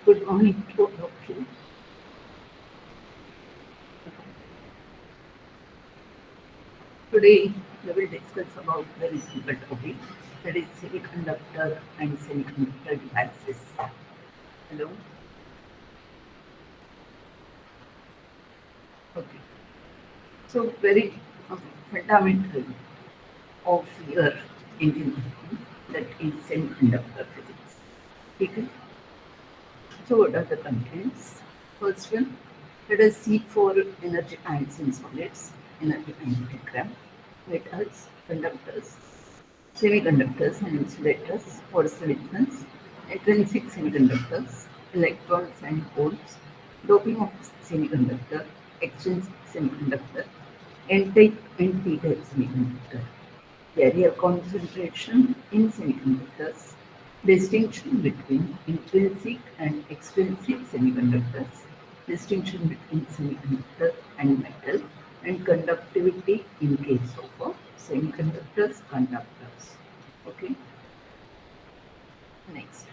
Good morning to all of you. Today we will discuss about very simple topic, that is semiconductor and semiconductor devices. Hello. Okay. So very fundamental of your engineering, that is semiconductor physics. Okay. So what are the contents? First one, let us see for energy ions in solids, energy ion diagram, metals, conductors, semiconductors and insulators. What is the difference? Intrinsic semiconductors, electrons and holes, doping of semiconductor, extrinsic semiconductor, N-type and P-type semiconductor. Carrier concentration in semiconductors, distinction between intrinsic and extrinsic semiconductors, distinction between semiconductor and metal, and conductivity in case of semiconductors, conductors. Okay, next.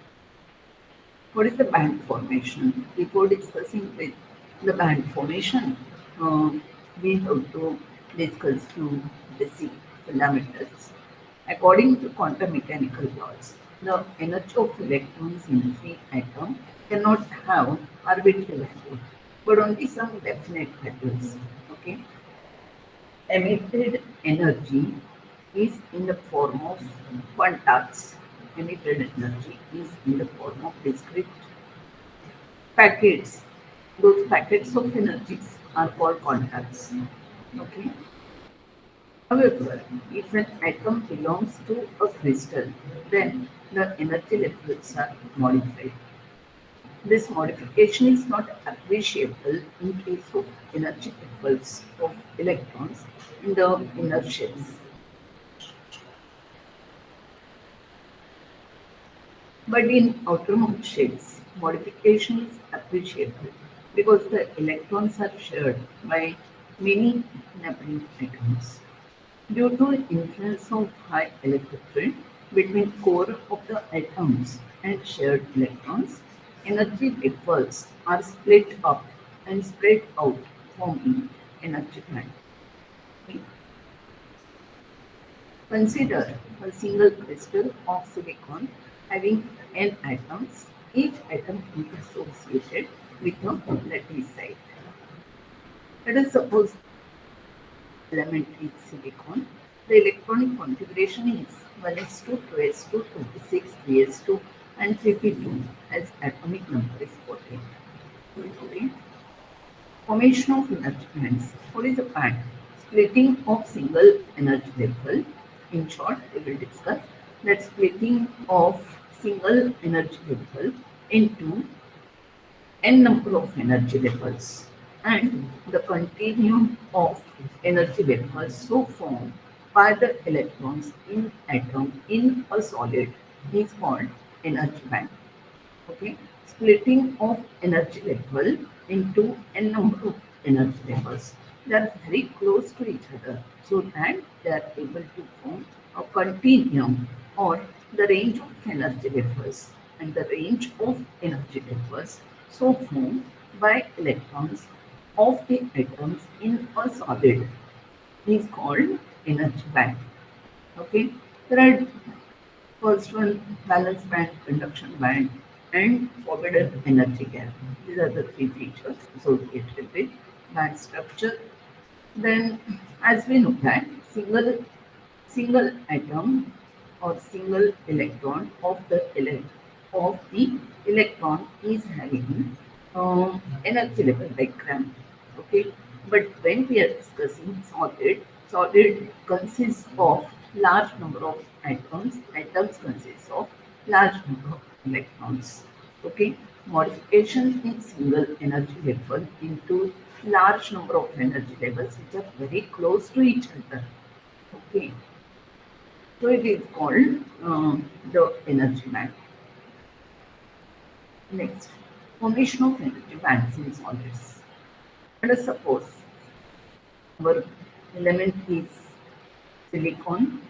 What is the band formation? Before discussing with the band formation, uh, we have to discuss few basic fundamentals. According to quantum mechanical laws, the energy of electrons in free atom cannot have arbitrary value, but only some definite values. Okay, emitted energy is in the form of quantas. Emitted energy is in the form of discrete packets. Those packets of energies are called quantas. Okay. However, if an atom belongs to a crystal, then the energy levels are modified. This modification is not appreciable in case of energy levels of electrons in the inner shells. But in outermost shells, modification is appreciable because the electrons are shared by many neighboring atoms. Due to influence of high electric field between core of the atoms and shared electrons, energy levels are split up and spread out, forming energy band. Consider a single crystal of silicon having n atoms, each atom is associated with a lattice site. Let us suppose element is silicon. The electronic configuration is 1s2, 2s2, 26, 3s2, and 32 as atomic number is 14. Okay. Formation of energy bands. What is a band? Splitting of single energy level. In short, we will discuss that splitting of single energy level into n number of energy levels and the continuum of energy levels so formed by the electrons in atom in a solid is called energy band. Okay, splitting of energy level into n number of energy levels. They are very close to each other so that they are able to form a continuum or the range of energy levels, and the range of energy levels so formed by electrons of the atoms in a solid is called energy band. Okay, there are first one, balance band, conduction band, and forbidden energy gap. These are the three features associated with band structure. Then, as we know that single atom or single electron of the electron is having energy level diagram. Okay, but when we are discussing solid consists of large number of atoms. Atoms consist of large number of electrons. Okay, modification in single energy level into large number of energy levels which are very close to each other. Okay, so it is called the energy band. Next, formation of energy bands in solids. Let us suppose our element is silicon,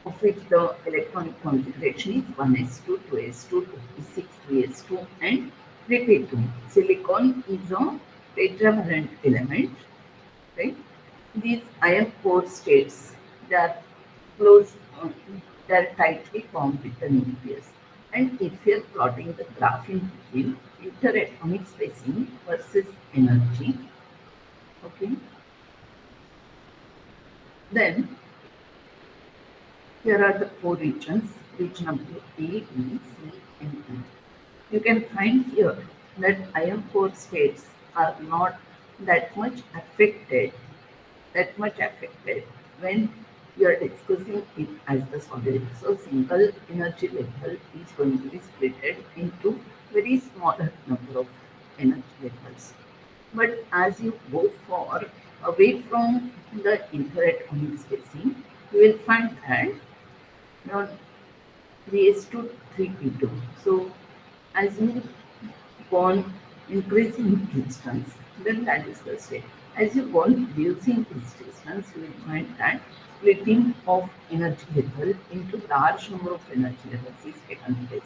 of which the electronic configuration is 1s2, 2s2, 26, 3s2, and Repeat. Silicon is a tetravalent element, right? These iron core states, they are close, they are tightly bound with the nucleus. And if you are plotting the graph in between interatomic spacing versus energy, okay, then here are the four regions, region number A, B, C, and E. You can find here that iron core states are not that much affected when you are discussing it as the solid. So single energy level is going to be split into very smaller number of energy levels. But as you go for away from the interatomic spacing, you will find that now raised to 3p2. So as you go on increasing distance, then that is the state. As you go on reducing this distance, you will find that splitting of energy level into large number of energy levels is taken place.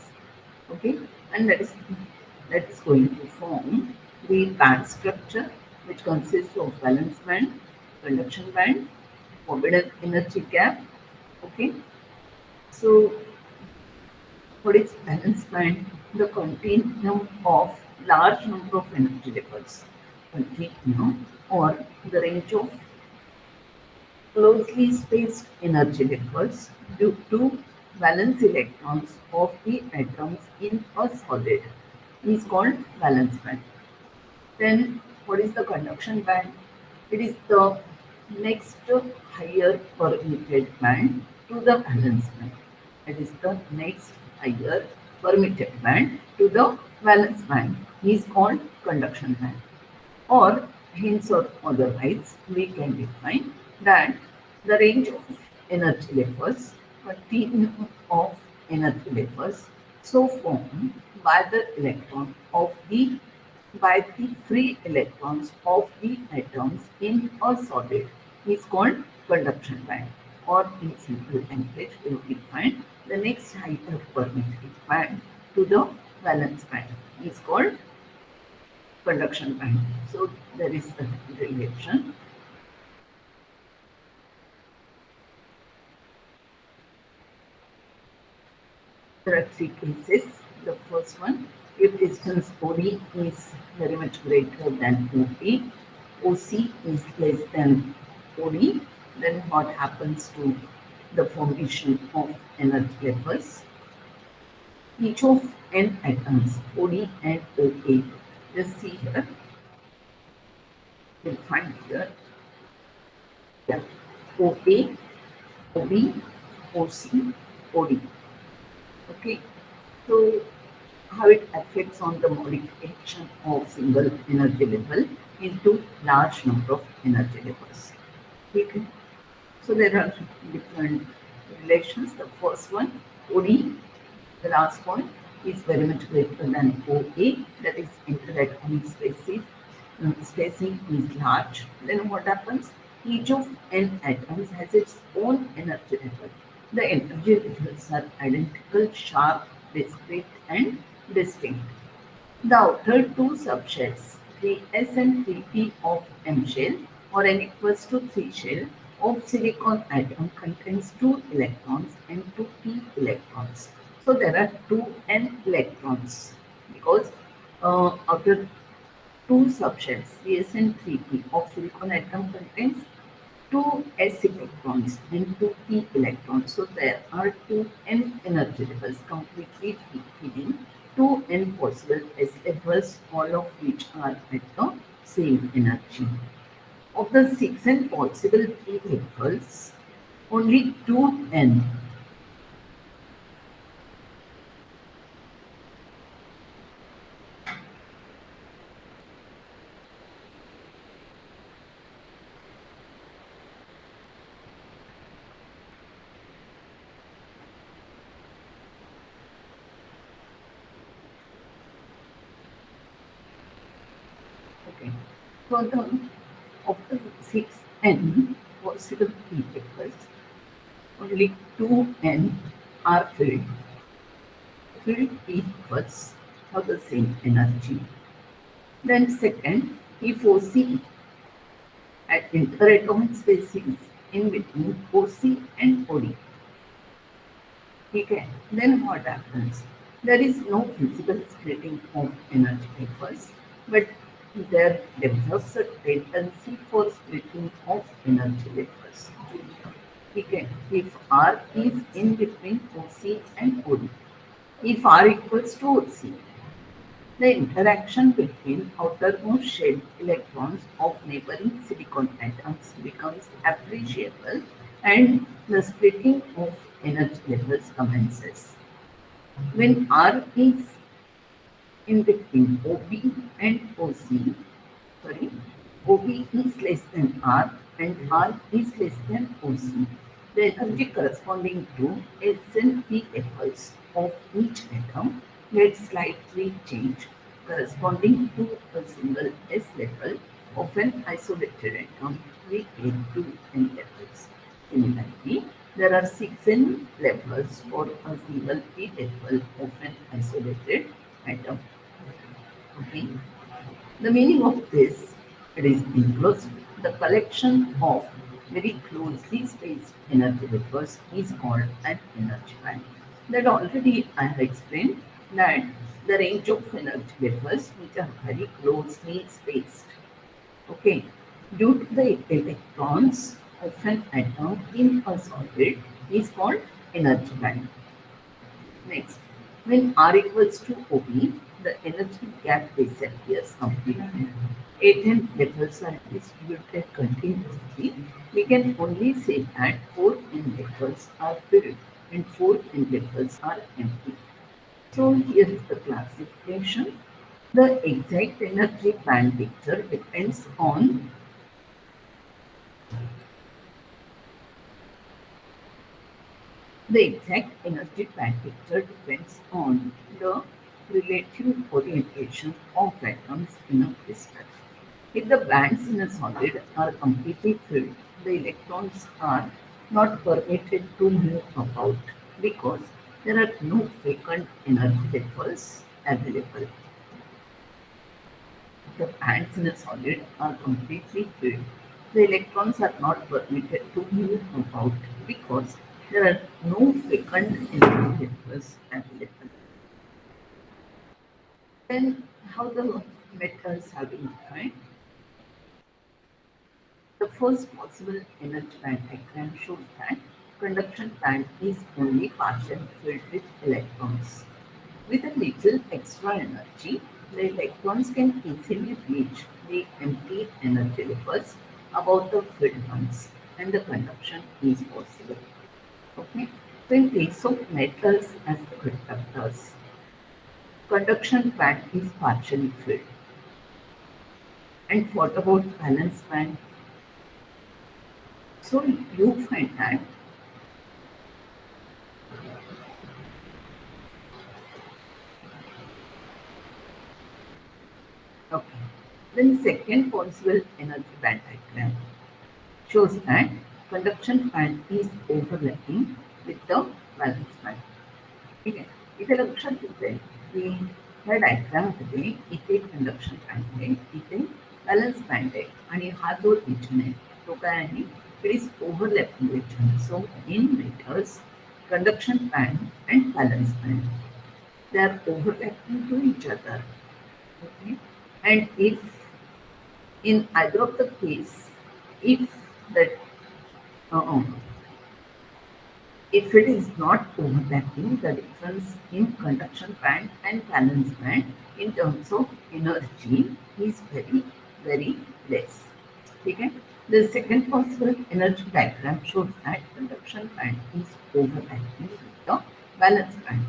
Okay, and that is going to form the band structure, which consists of valence band, conduction band, forbidden energy gap. Okay, so what is balance band? The continuum of large number of energy levels. Continuum or the range of closely spaced energy levels due to valence electrons of the atoms in a solid is called valence band. Then what is the conduction band? It is the next higher permitted band to the valence band. It is the next higher permitted band to the valence band. Is called conduction band. Or hence or otherwise, we can define that the range of energy levels, continuum of energy levels, so formed by the electron of the by the free electrons of the atoms in a solid is called conduction band, or in simple language we will define the next higher permitted band to the valence band is called conduction band. So there is a relation. There are three cases. The first one, if distance OD is very much greater than OP, OC is less than OD, then what happens to the formation of energy levels? Each of n atoms, OD and OA, just see here, you'll find here, yeah, OA, OB, OC, OD. Okay, so how it affects on the modification of single energy level into large number of energy levels. Okay. So there are different relations. The first one, OD, the last point, is very much greater than OA, that is interatomic spacing. Spacing is large. Then what happens? Each of n atoms has its own energy level. The energy levels are identical, sharp, discrete, and distinct. The outer two subshells, 3s and 3p of M shell or n equals to 3 shell of silicon atom contains 2 electrons and 2 p electrons. So there are 2 n electrons because outer two subshells, 3s and 3p of silicon atom contains two s electrons and two p electrons. So there are two n energy levels completely filling two n possible s levels, all of which are at the same energy. Of the six n possible p levels, only two n. Okay. So of the six n possible p levels, only two n are filled. Filled p levels have the same energy. Then second, if OC at interatomic spaces in between OC and OD. Okay, then what happens? There is no physical splitting of energy vapors, but there develops a tendency for splitting of energy vapors. Okay, if R is in between OC and OD, if R equals to OC, the interaction between outermost shelled electrons of neighboring silicon atoms becomes appreciable and the splitting of energy levels commences. When R is in between OB and OC, sorry, OB is less than R and R is less than OC, the energy corresponding to S and P levels of each atom gets slightly changed corresponding to a single S level of an isolated atom. We get two N levels. Similarly, there are 6N levels for a single P level of an isolated atom. Okay. The meaning of this, it is enclosed. The collection of very closely spaced energy vectors is called an energy band. That already I have explained that the range of energy vectors which are very closely spaced. Okay, due to the electrons of an atom in a solid is called energy band. Next, when R equals to OB, the energy gap disappears completely. Atom levels are distributed continuously. We can only say that 4 n levels are filled and 4 n levels are empty. So here is the classification. The exact energy band picture depends on the exact energy band picture depends on the relative orientation of atoms in a crystal. If the bands in a solid are completely filled, the electrons are not permitted to move about because there are no vacant energy levels available. The bands in a solid are completely filled. The electrons are not permitted to move about because there are no vacant energy levels available. Then, how the metals have been defined? The first possible energy band diagram shows that conduction band is only partially filled with electrons. With a little extra energy, the electrons can easily reach the empty energy levels above the filled ones, and the conduction is possible. Okay. So in case of metals as the conductors, conduction band is partially filled. And what about valence band? So you find that. Okay. Then second possible energy band diagram shows that conduction band is overlapping with the valence band. ठीक है. इथे लक्षात घेतलंय की ह्या डायग्राममध्ये इथे conduction band आहे, इथे बॅलन्स बँड आहे आणि हा जो रिजन आहे तो काय आहे? It is overlapping region. So in metals conduction band and valence band, they are overlapping to each other. Okay, and if in either of the case, if that uh, if it is not overlapping, the difference in conduction band and valence band in terms of energy is very, very less. Okay? The second possible energy diagram shows that conduction band is overlapping with the valence band.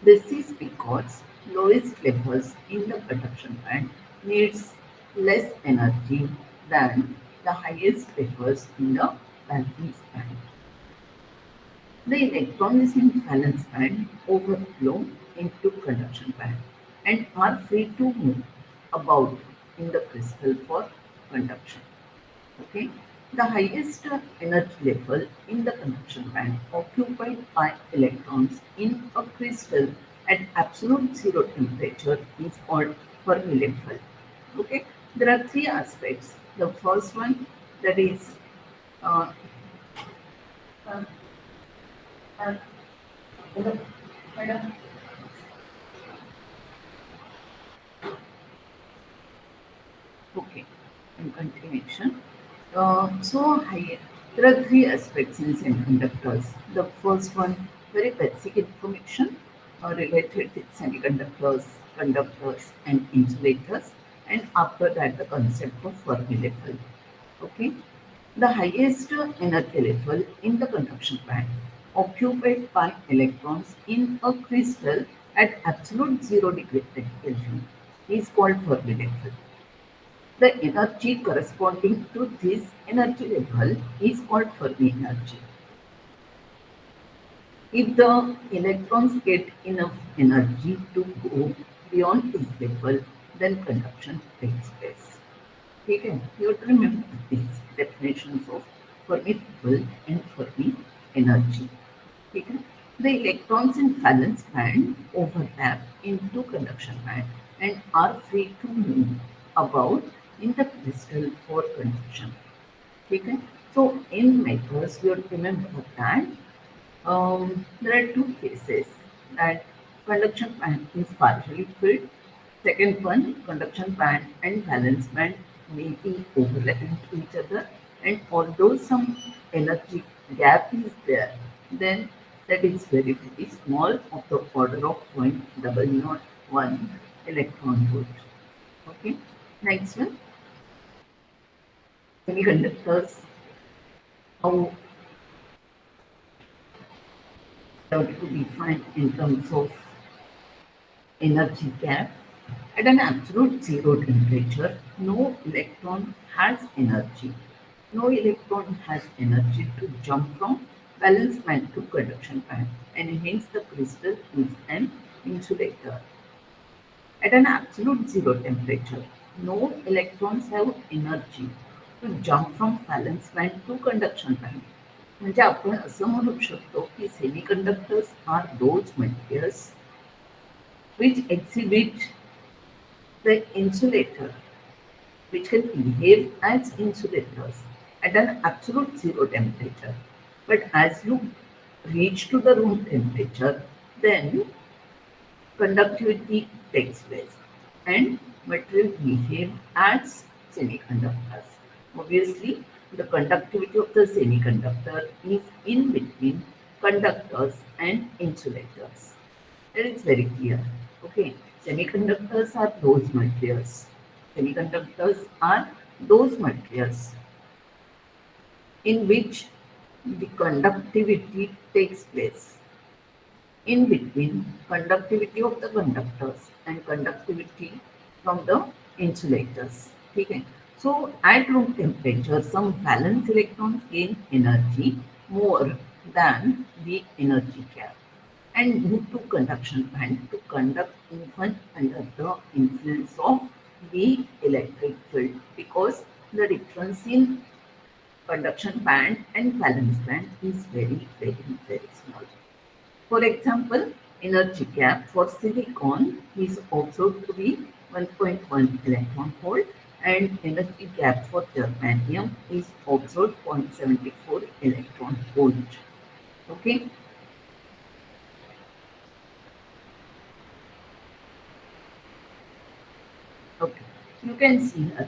This is because lowest levels in the conduction band needs less energy than the highest levels in the valence band. The electrons in valence band overflow into conduction band and are free to move about in the crystal for conduction. Okay. The highest energy level in the conduction band occupied by electrons in a crystal at absolute zero temperature is called Fermi level. Okay, there are three aspects. The first one, that is uh, uh, uh, madam, okay, in continuation. There are three aspects in semiconductors. The first one, very basic information related with semiconductors, conductors, and insulators, and after that, the concept of Fermi level. Okay, the highest energy level in the conduction band, occupied by electrons in a crystal at absolute 0 degree Kelvin, is called Fermi level. The energy corresponding to this energy level is called Fermi energy. If the electrons get enough energy to go beyond this level, then conduction takes place. Okay, you have to remember these definitions of Fermi level and Fermi energy. Okay. The electrons in valence band overlap into conduction band and are free to move about in the crystal for conduction. Okay. So in metals, you have to remember that there are two cases that conduction band is partially filled. Second one, conduction band and valence band may be overlapping to each other, and although some energy gap is there, then that is very very small, of the order of 0.001 electron volt. Okay, next one, semiconductors. How have to define in terms of energy gap. At an absolute zero temperature, no electron has energy. No electron has energy to jump from valence band to conduction band, and hence the crystal is an insulator. At an absolute zero temperature, no electrons have energy to jump from valence band to conduction band. म्हणजे आपण असं म्हणू शकतो की semiconductors are those materials which exhibit the insulator, which can behave as insulators at an absolute zero temperature. But as you reach to the room temperature, then conductivity takes place and material behave as semiconductors. Obviously, the conductivity of the semiconductor is in between conductors and insulators. That is very clear. Okay, semiconductors are those materials. Semiconductors are those materials in which the conductivity takes place in between conductivity of the conductors and conductivity from the insulators. Okay. So at room temperature, some valence electrons gain energy more than the energy gap and move to conduction band to conduct even under the influence of the electric field, because the difference in conduction band and valence band is very, very, very small. For example, energy gap for silicon is observed to be 1.1 electron volt, and energy gap for germanium is observed 0.74 electron volt. Okay. Okay, you can see here,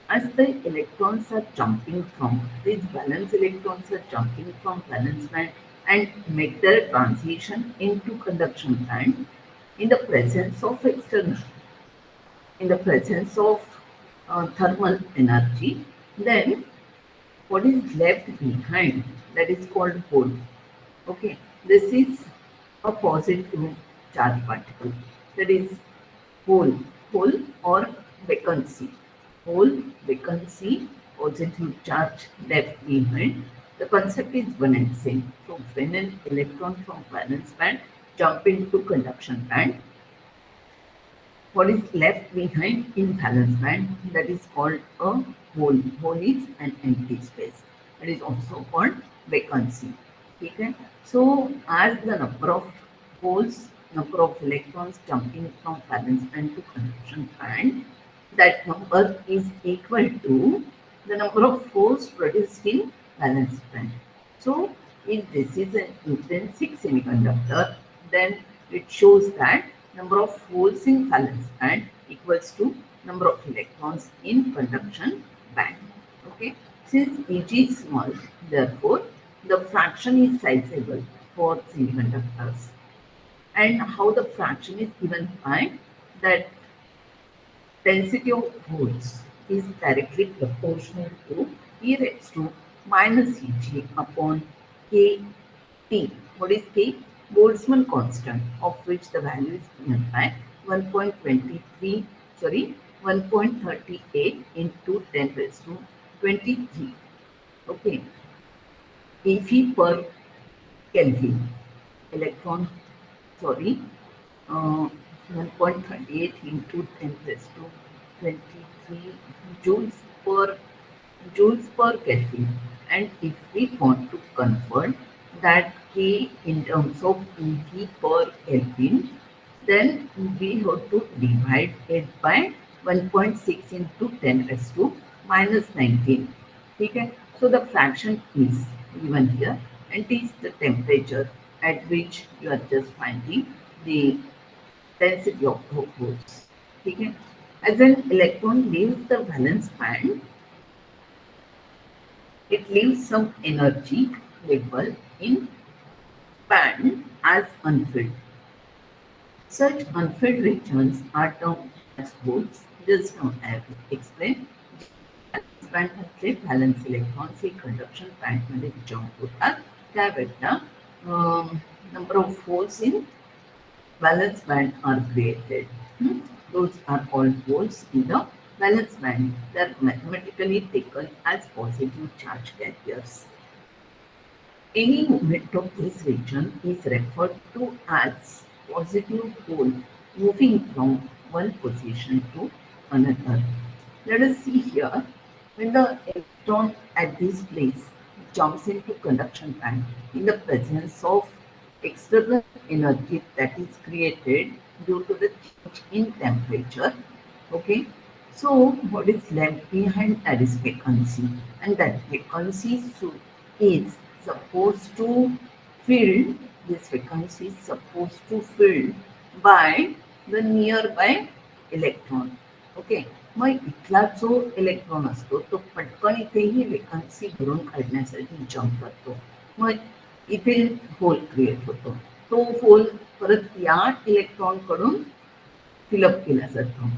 as the electrons are jumping from, these valence electrons are jumping from valence band and make their transition into conduction band in the presence of external, in the presence of thermal energy, then what is left behind, that is called hole. Okay, this is a positive charge particle, that is hole, hole or vacancy. Hole, vacancy, positive charge left behind. The concept is one and same. So when an electron from valence band jump into conduction band, what is left behind in valence band, that is called a hole. Hole is an empty space. That is also called vacancy. Okay. So as the number of holes number of electrons jumping from valence band to conduction band, that number is equal to the number of holes produced in valence band. So, if this is an intrinsic semiconductor, then it shows that number of holes in valence band equals to number of electrons in conduction band. Okay. Since Eg is small, therefore the fraction is sizable for semiconductors. And how the fraction is given by that density of holes is directly proportional to e raised to minus Eg upon Kt. What is K? Boltzmann constant, of which the value is given by 1.23, sorry, 1.38 into 10 raised to 23. Okay. Kg per Kelvin. Electron, sorry, 1.38 into 10 raised to 23 joules per Kelvin. And if we want to convert that K in terms of EV per Kelvin, then we have to divide it by 1.6 into 10 raised to minus 19. Okay? So the fraction is given here, and it is the temperature at which you are just finding the density of the holes. Okay? As an electron leaves the valence band, it leaves some energy level in band as unfilled. Such unfilled regions are termed as holes. Just now I have explained. Band घातले valence electrons हे conduction बँडमध्ये jump होतात त्यावेळेला number of holes in valence band are created. Those are called holes in the valence band. They are mathematically taken as positive charge carriers. Any movement of this region is referred to as positive pole moving from one position to another. Let us see here. When the electron at this place jumps into conduction band in the presence of external energy that is created due to the change in temperature, okay, so what is left behind, that is vacancy, and that vacancy is supposed to fill, this vacancy is supposed to fill by the nearby electron. Okay, मग इथला जो electron असतो तो पटकन इथेही vacancy भरून काढण्यासाठी jump करतो, मग इथे होल क्रिएट होतो, तो होल परत या इलेक्ट्रॉन कडून फिलअप केला जातो.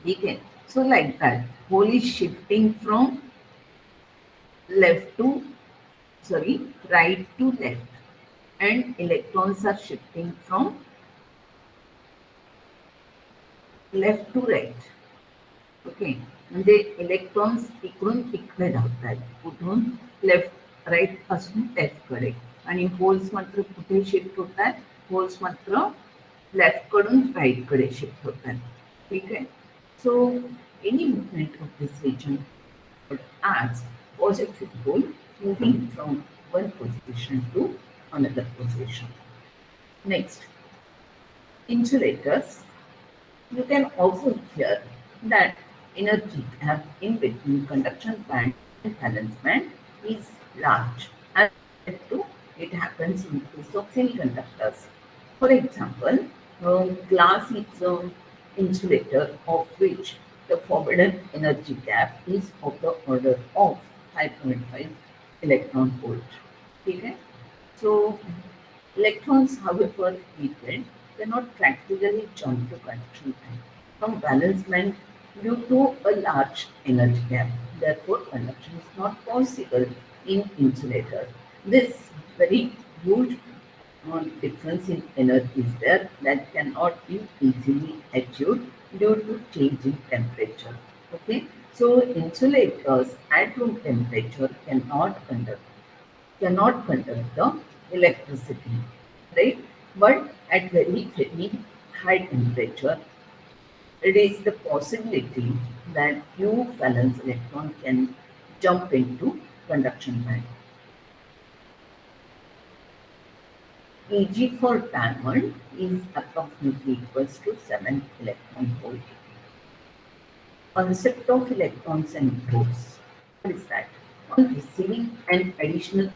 ठीक आहे. So like that hole is shifting from left to sorry right to left and electrons are shifting from left to right. Okay, म्हणजे इलेक्ट्रॉन्स इकडून इकडे धावतात, कुठून लेफ्ट राईट पासून लेफ्टकडे, आणि होल्स मात्र कुठे शिफ्ट होतात, होल्स मात्र लेफ्ट कडून राईट कडे शिफ्ट होतात. ठीक आहे. So any movement of this region as positive pole moving from one position to another position. Next, insulators. You can also hear that energy gap in between conduction band and valence band is large, as to it happens in case of semiconductors. For example, glass is an insulator of which the forbidden energy gap is of the order of 5.5 electron volt. Okay? So, electrons, however heated, cannot practically jump to conduction band from valence band due to a large energy gap. Therefore, conduction is not possible in insulator. This very huge difference in energy is there that cannot be easily achieved due to change in temperature. Okay, so insulators at room temperature cannot conduct the electricity, right? But at very high temperature, it is the possibility that few valence electron can jump into conduction band. Eg for diamond is approximately equals to 7 electron volt. Concept of electrons and holes. What is that? On receiving an additional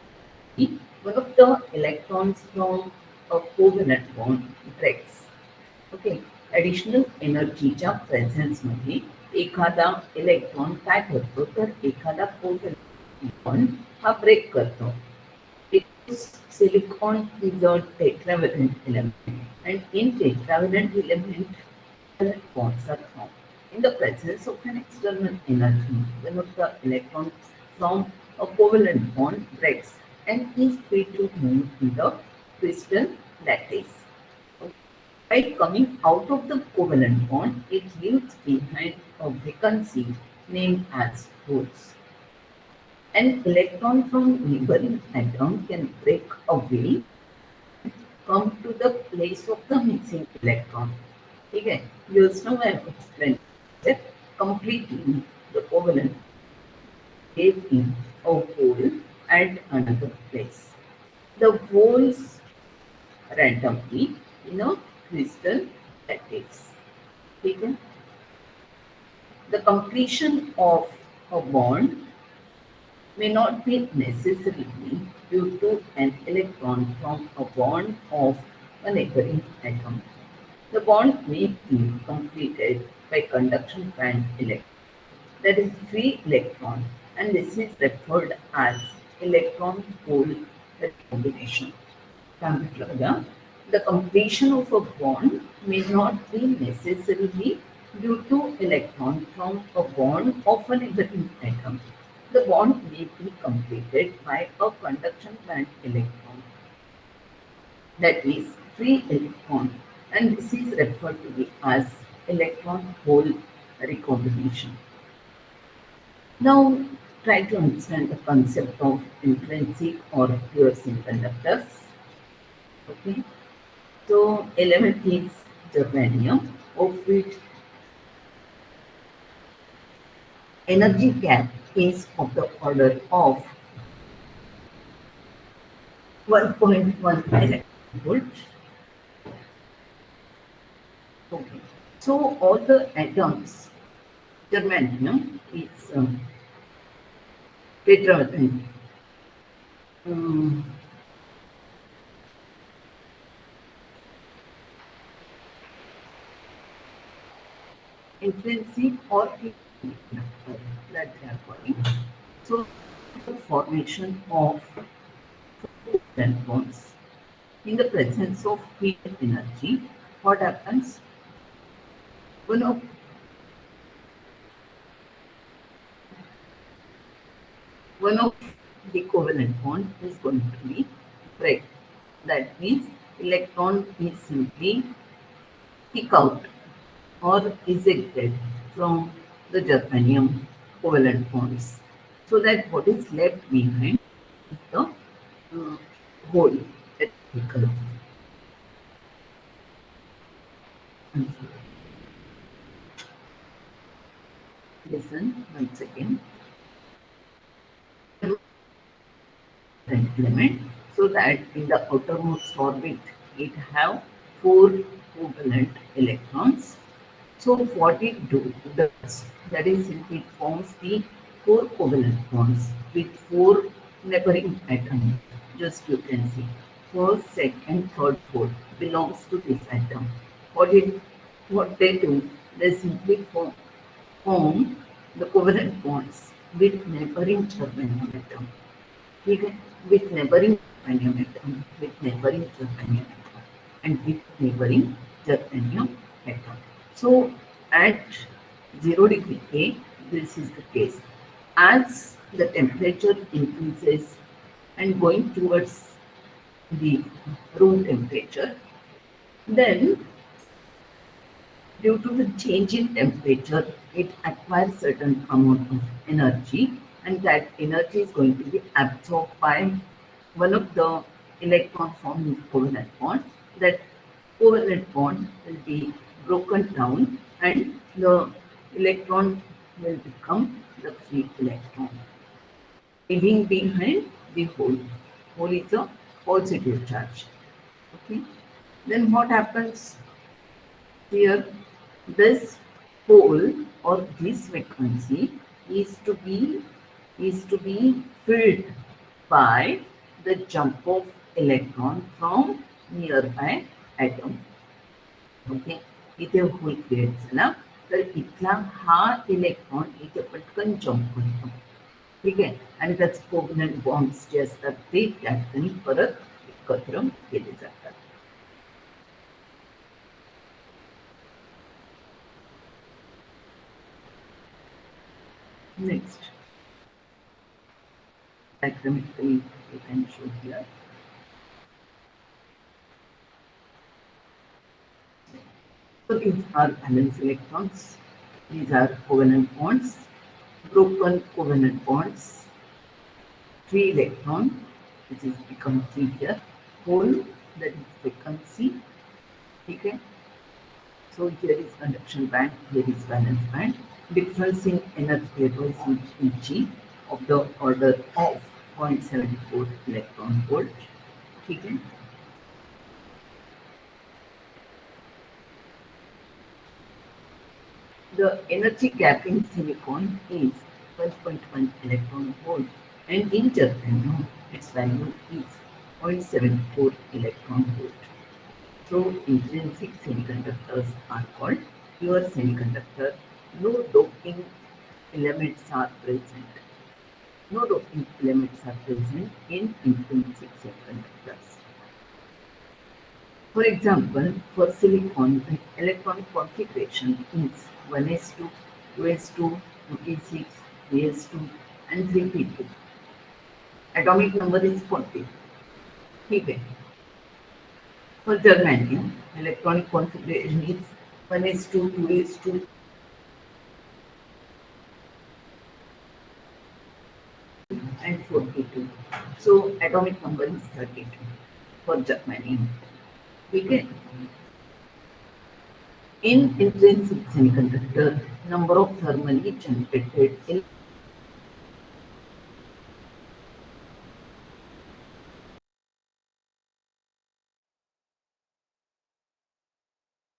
energy, one of the electrons from a covalent bond breaks. Okay, additional एनर्जीच्या प्रेझेन्समध्ये एखादा electron काय करतो तर एखादा covalent bond हा break करतो. Silicon is a tetravalent element, and in tetravalent element, covalent bonds are formed. In the presence of an external energy, one of the electrons from a covalent bond breaks and is free to move in the crystal lattice. By coming out of the covalent bond, it leaves behind a vacancy named as holes. An electron from neighboring atom can break away, come to the place of the missing electron. Okay, just now I have explained that completing the covalent gave in a hole at another place. The holes randomly in a crystal lattice. Okay. The completion of a bond may not be necessarily due to an electron from a bond of a neighboring atom. The bond may be completed by conduction band electron, that is free electron, and this is referred as electron hole recombination. The completion of a bond may not be necessarily due to electron from a bond of a neighboring atom. The bond may be completed by a conduction band electron, that is free electron, and this is referred to be as electron hole recombination. Now try to understand the concept of intrinsic or pure semiconductors. Okay. So element is germanium, of which energy gap is of the order of 1.1 electron volt. Okay. So all the atoms, germanium is tetravalent. Intrinsic or semiconductor that they are calling. So the formation of covalent bonds. In the presence of heat energy, what happens? One of the covalent bond is going to be break. That means electron is simply kick out or ejected from the germanium covalent bonds. So that what is left behind is the hole. Listen once again. Element so that in the outermost orbit it have four covalent electrons. So what it does, that is it forms the four covalent bonds with four neighboring atoms. Just you can see first, second, third, fourth belongs to this atom. What they do, they simply form the covalent bonds with neighboring germanium atom. With neighboring germanium atom, with neighboring germanium atom, and with neighboring germanium atom. So at 0 degree K, this is the case. As the temperature increases and going towards the room temperature, then due to the change in temperature, it acquires certain amount of energy, and that energy is going to be absorbed by one of the electron forming covalent bond. That covalent bond will be broken down, and the electron will become the free electron, leaving behind the hole. Hole is a positive charge. Okay. Then what happens here? This hole or this vacancy is to be filled by the jump of electron from nearby atom. Okay. इथे hole create झाला तर इथला हा electron इथे पटकन jump करतो. ठीक आहे. आणि त्याचे कोव्हलंट बॉन्ड्स जे असतात ते त्या ठिकाणी परत एकत्र केले जातात. Next diagrammatically you can show here. So these are valence electrons. These are covalent bonds, broken covalent bonds, 3 electron, which is become 3 here, hole that is vacancy. Okay. So here is conduction band, here is valence band. Difference in energy levels is Eg of the order of 0.74 electron volt. Okay. The energy gap in silicon is 12.1 electron volt, and in germanium its value is 0.74 electron volt. So intrinsic semiconductors are called pure semiconductor. No doping elements are present. No doping elements are present in intrinsic semiconductors. For example, for silicon, the electronic configuration is 1s2, 2s2, 2p6, 3s2, and 3p2. Atomic number is 40. Okay. For germanium, electronic configuration is 1s2, 2s2, and 42. So atomic number is 32 for germanium. Okay. In intrinsic semiconductor, number of thermally generated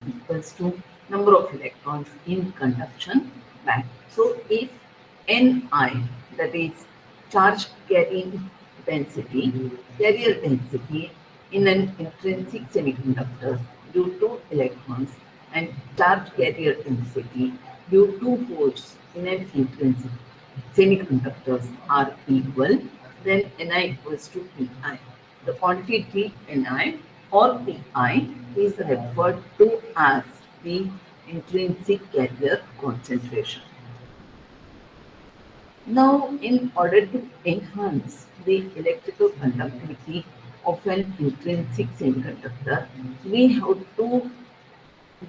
equals to number of electrons in conduction band. So if Ni, that is charge carrying density, carrier density in an intrinsic semiconductor due to electrons and charge carrier density due to holes in an intrinsic semiconductors are equal, then Ni equals to Pi. The quantity Ni or Pi is referred to as the intrinsic carrier concentration. Now, in order to enhance the electrical conductivity of an intrinsic semiconductor, we have to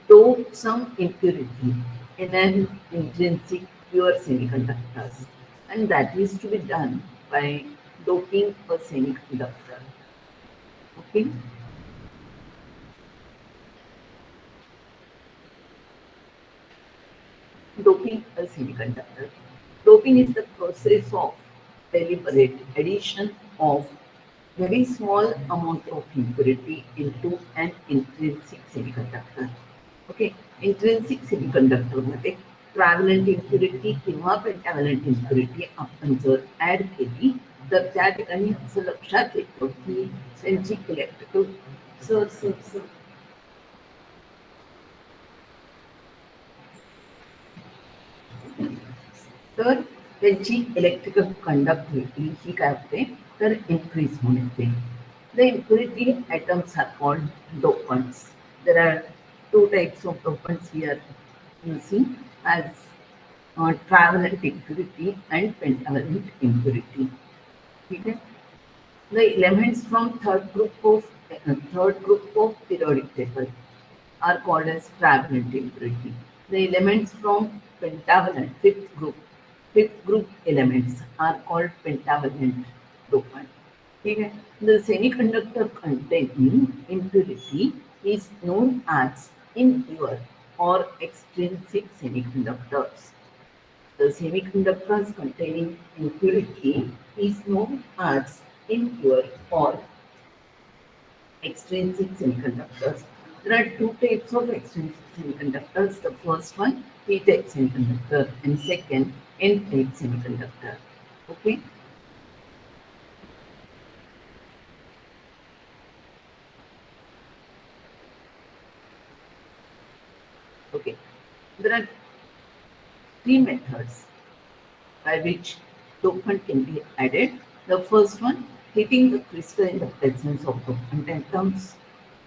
dope some impurity in an intrinsic pure semiconductors, and that is to be done by doping a semiconductor. Okay. Doping a semiconductor. Doping is the process of deliberate addition of very small amount of impurity into an intrinsic semiconductor. Okay, intrinsic semiconductor मध्ये ट्रॅव्हलंट impurity किंवा पेंटॅव्हलंट impurity आपण जर add केली तर त्या ठिकाणी असं लक्षात येतं की त्यांची इलेक्ट्रिकल तर त्यांची इलेक्ट्रिकल कंडक्टिव्हिटी ही काय होते तर इन्क्रीज होऊन येते. The impurity atoms are called dopants. There are two types of dopants we are using as trivalent impurity and pentavalent impurity. Okay? The elements from third group of periodic table are called as trivalent impurity. The elements from pentavalent fifth group elements are called pentavalent dopant. Okay. The semiconductor containing impurity is known as impure or extrinsic semiconductors. The semiconductors containing impurity is known as impure or Extrinsic semiconductors. There are two types of extrinsic semiconductors. The first one, P-type semiconductor, and second, N-type semiconductor. Okay. Okay. There are three methods by which dopant can be added. The first one, heating the crystal in the presence of dopant atoms,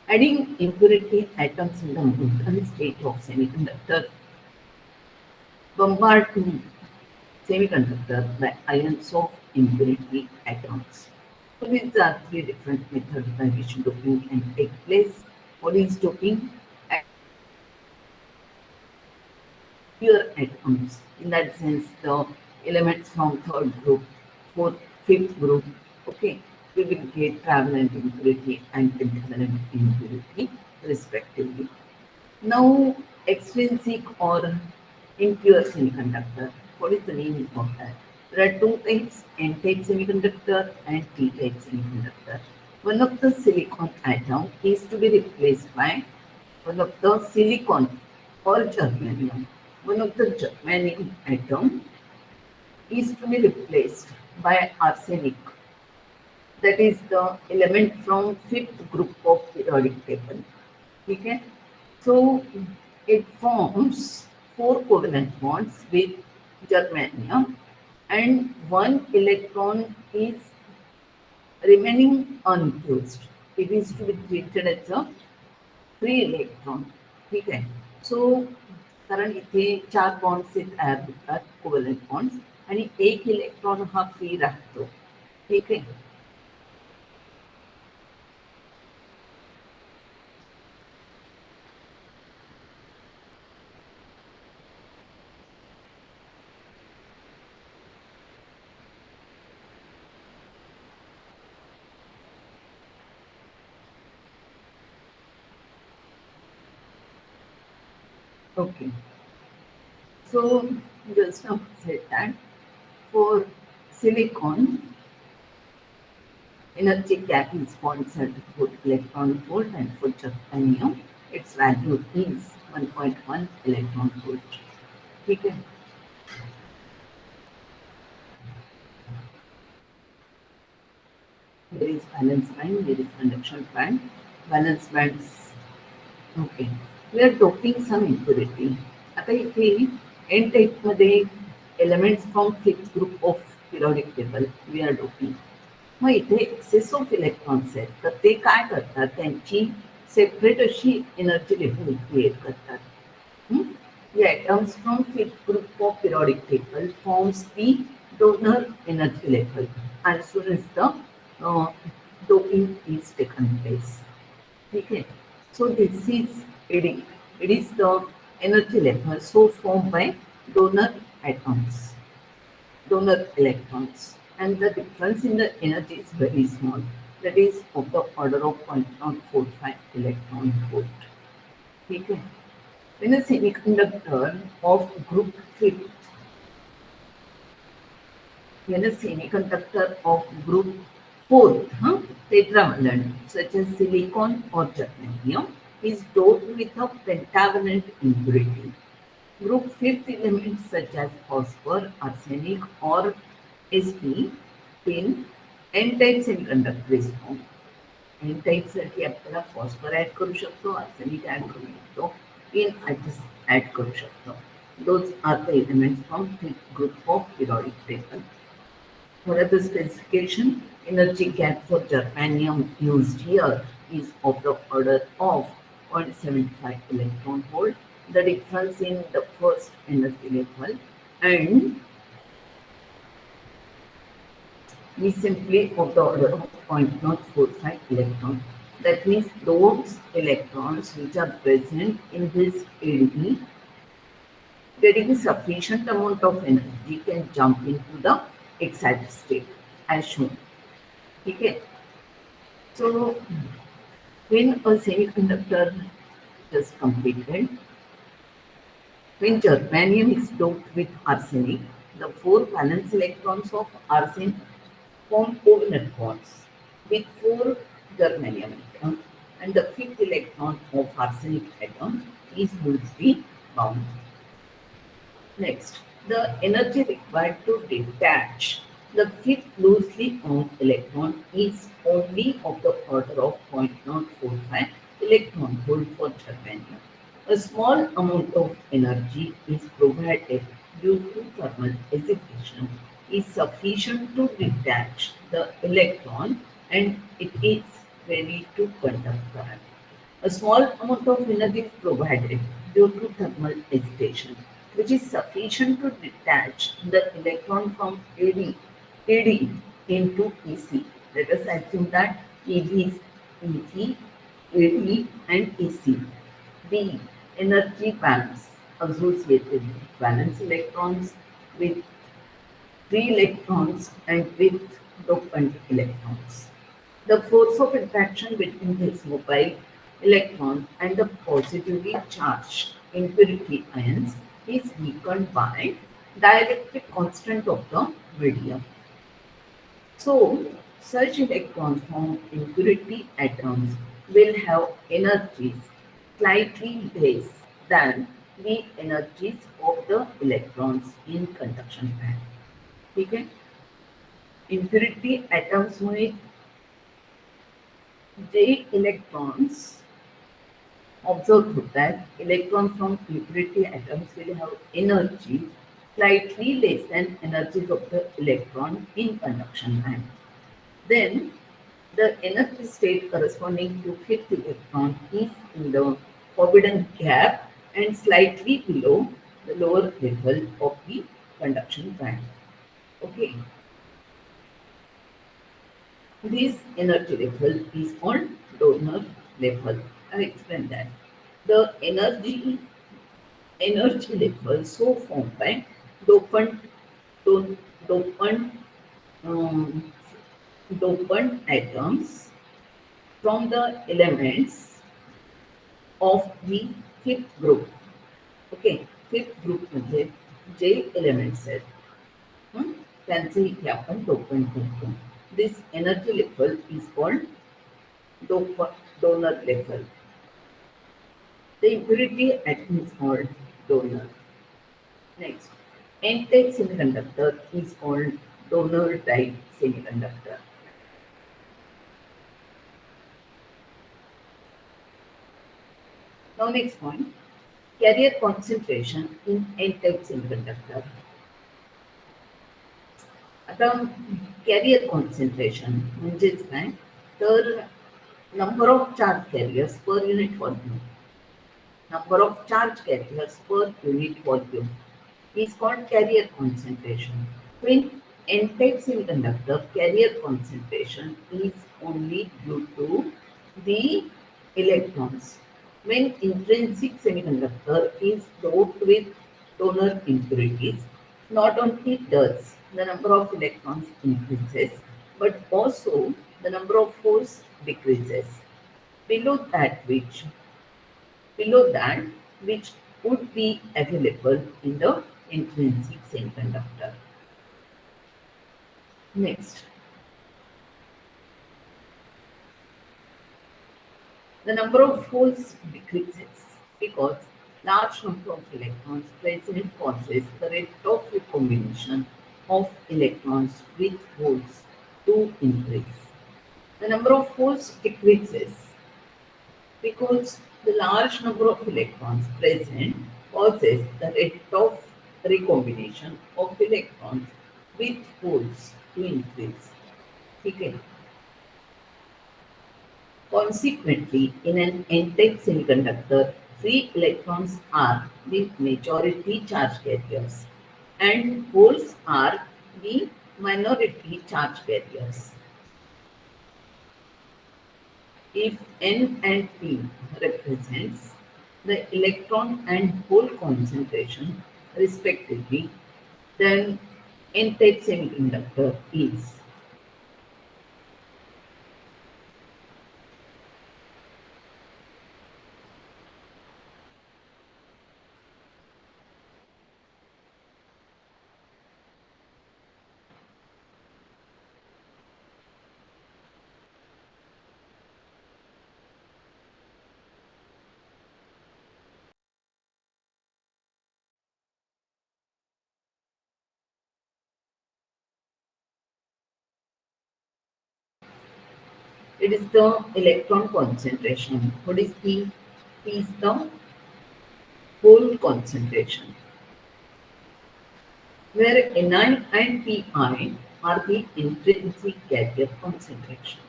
adding impurity atoms in the molten state of semiconductor, bombarding semiconductor by ions of impurity atoms. So these are three different methods by which doping can take place. What is doping? Pure atoms. In that sense, the elements from third group, fourth, fifth group, okay, we will get travalent impurity and pentavalent impurity respectively. Now, extrinsic or impure semiconductor. What is the meaning of that? There are two types, N-type semiconductor and P-type semiconductor. One of the silicon atom is to be replaced by one of the silicon or germanium. One of the germanium atom is to be replaced by arsenic. That is the element from fifth group of periodic table. Okay? So it forms four covalent bonds with germanium and one electron is remaining unused. It is to be treated as a free electron ठीक आहे सो कारण इथे चार bonds तयार होतात कोव्हलंट bonds आणि एक electron हा फ्री राहतो ठीक आहे okay so just now said that for silicon energy gap is 0.74 electron volt and for germanium its value is 1.1 electron volt ठीक है there is valence band there is conduction band valence bands okay we are doping some impurity आता इथे N type मध्ये elements from fifth group of periodic table we are doping मग इथे excess of electrons आहेत तर ते काय करतात त्यांची सेपरेट अशी एनर्जी लेव्हल क्रिएट करतात The atoms from fifth group of periodic table forms the donor energy level as soon as the uh, doping is taken place. Okay. So this is AD. It is the energy level so formed by donor atoms, donor electrons, and the difference in the energy is very small. That is of the order of 0.45 electron volt. Okay. When a semiconductor of group fifth, when a semiconductor of group fourth, tetravalent, such as silicon or germanium, is doped with a pentavalent impurity. Group fifth elements such as phosphor, arsenic, or Sp, tin, N-type semiconductor is formed. N टाईपसाठी आपल्याला phosphor add करू शकतो arsenic add करू शकतो इन add करू शकतो those are the elements from group of periodic table what are the specification energy gap for germanium used here is of the order of 0.75 electron volt the difference in the first energy level and is simply of the order of 0.045 electron. That means those electrons which are present in this ADP getting sufficient amount of energy can jump into the excited state as shown. Okay. So when a semiconductor is completed, when germanium is doped with arsenic, the four valence electrons of arsenic form covalent bonds with four germanium atom, and the fifth electron of arsenic atom is loosely bound. Next, the energy required to detach the fifth loosely bound electron is only of the order of 0.045 electron volt for germanium. A small amount of energy is provided due to thermal excitation is sufficient to detach the electron and it is ready to conduct current. A small amount of energy is provided due to thermal excitation, which is sufficient to detach the electron from AD into EC. Let us assume that ED is EC, AD, and EC. B. Energy balance associated with valence electrons with free electrons and with dopant electrons. The force of attraction between this mobile electron and the positively charged impurity ions is weakened by dielectric constant of the medium. So, such electrons from impurity atoms will have energies slightly less than the energies of the electrons in conduction band. ठीक है impurity atoms में J electrons observed होता है electrons from impurity atoms will have energy slightly less than energies of the electron in conduction band. Then the energy state corresponding to fifth electron is in the forbidden gap and slightly below the lower level of the conduction band. Okay, this energy level is called donor level. I explained that. The energy level so formed by dopant do- dopant um, dopant atoms from the elements of the fifth group. Okay, fifth group मध्ये जे elements आहेत त्यांचे इथे आपण dopant करतो. This energy level is called donor level. The impurity atom is called donor. Next, N-type semiconductor is called donor type semiconductor. Now next point, carrier concentration in N-type semiconductor. आता career concentration म्हणजेच काय तर number of charge carriers per unit volume. Number of charge carriers per unit volume is called carrier concentration. When n-type semiconductor carrier concentration is only due to the electrons. When intrinsic semiconductor is doped with donor impurities, not only does the number of electrons increases, but also the number of holes decreases. Below that which below that which would be available in the intrinsic semiconductor. Next, the number of holes decreases because large number of electrons present causes the rate of recombination of electrons with holes to increase. The number of holes decreases because the large number of electrons present causes the rate of recombination of electrons with holes to increase. Okay. Consequently, in an n-type semiconductor, free electrons are the majority charge carriers and holes are the minority charge carriers. If N and P represents the electron and hole concentration respectively, then N-type semiconductor is It is the electron concentration. What is P? P is the hole concentration, where Ni and Pi are the intrinsic carrier concentration.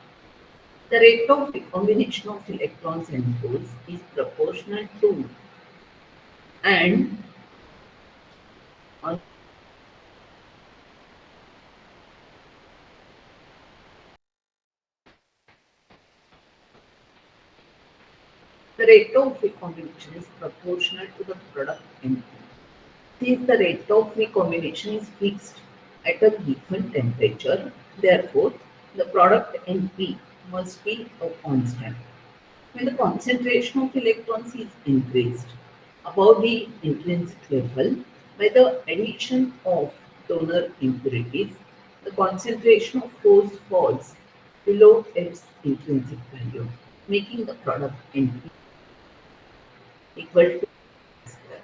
The rate of recombination of electrons and holes is proportional to and on the rate of recombination is proportional to the product NP. Since the rate of recombination is fixed at a given temperature, therefore the product NP must be a constant. When the concentration of electrons is increased above the intrinsic level by the addition of donor impurities, the concentration of force falls below its intrinsic value, making the product NP equal to square.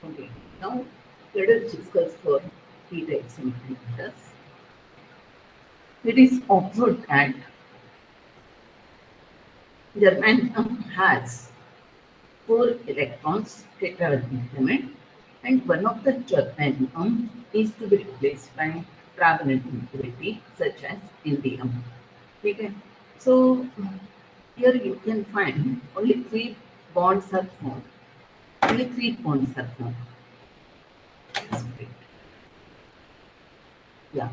Okay, now let us discuss for p-type semiconductors. It is observed that germanium has 4 electrons tetrahedral element, and one of the germanium is to be replaced by travalent impurity such as indium. Okay. So here you can find only 3 bonds are formed. Only 3 bonds are formed. That's great. Yeah.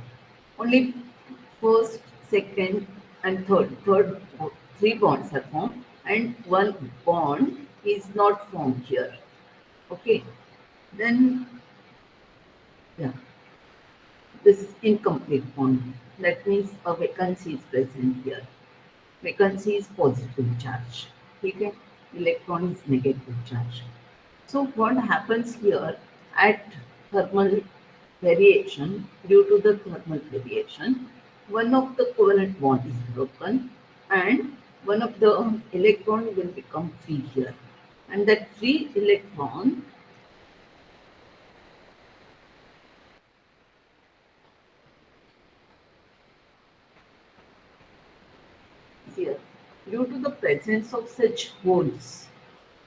Only first, second, and third. 3 bonds are formed, and one bond is not formed here. Okay. Then, yeah, this is incomplete bond. That means a vacancy is present here. Vacancy is positive charge. Okay. Electron is negative charge. So what happens here at thermal variation, due to the thermal variation, one of the covalent bond is broken and one of the electron will become free here. And that free electron is here. Due to the presence of such holes,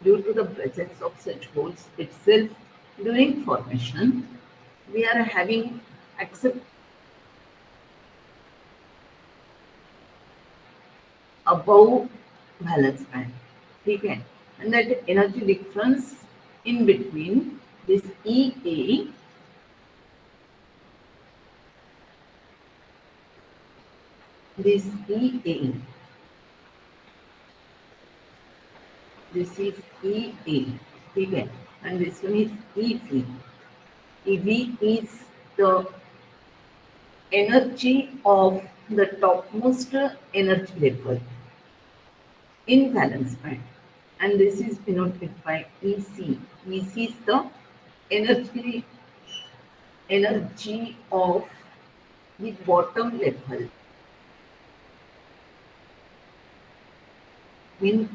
due to the presence of such holes itself during formation, we are having accept above valence band. Okay. And that energy difference in between this EA, this EA, this is EA, okay, and this one is EV. EV is the energy of the topmost energy level in valence band, and this is denoted by EC. EC is the energy of the bottom level in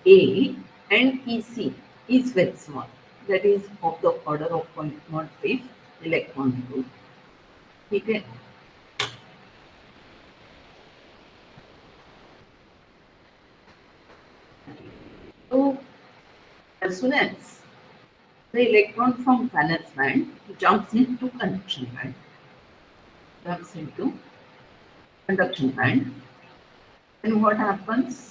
EA, and EC is very small, that is of the order of 0.05 electron volt. Okay. So as soon as the electron from valence band jumps into jumps into conduction band, then what happens?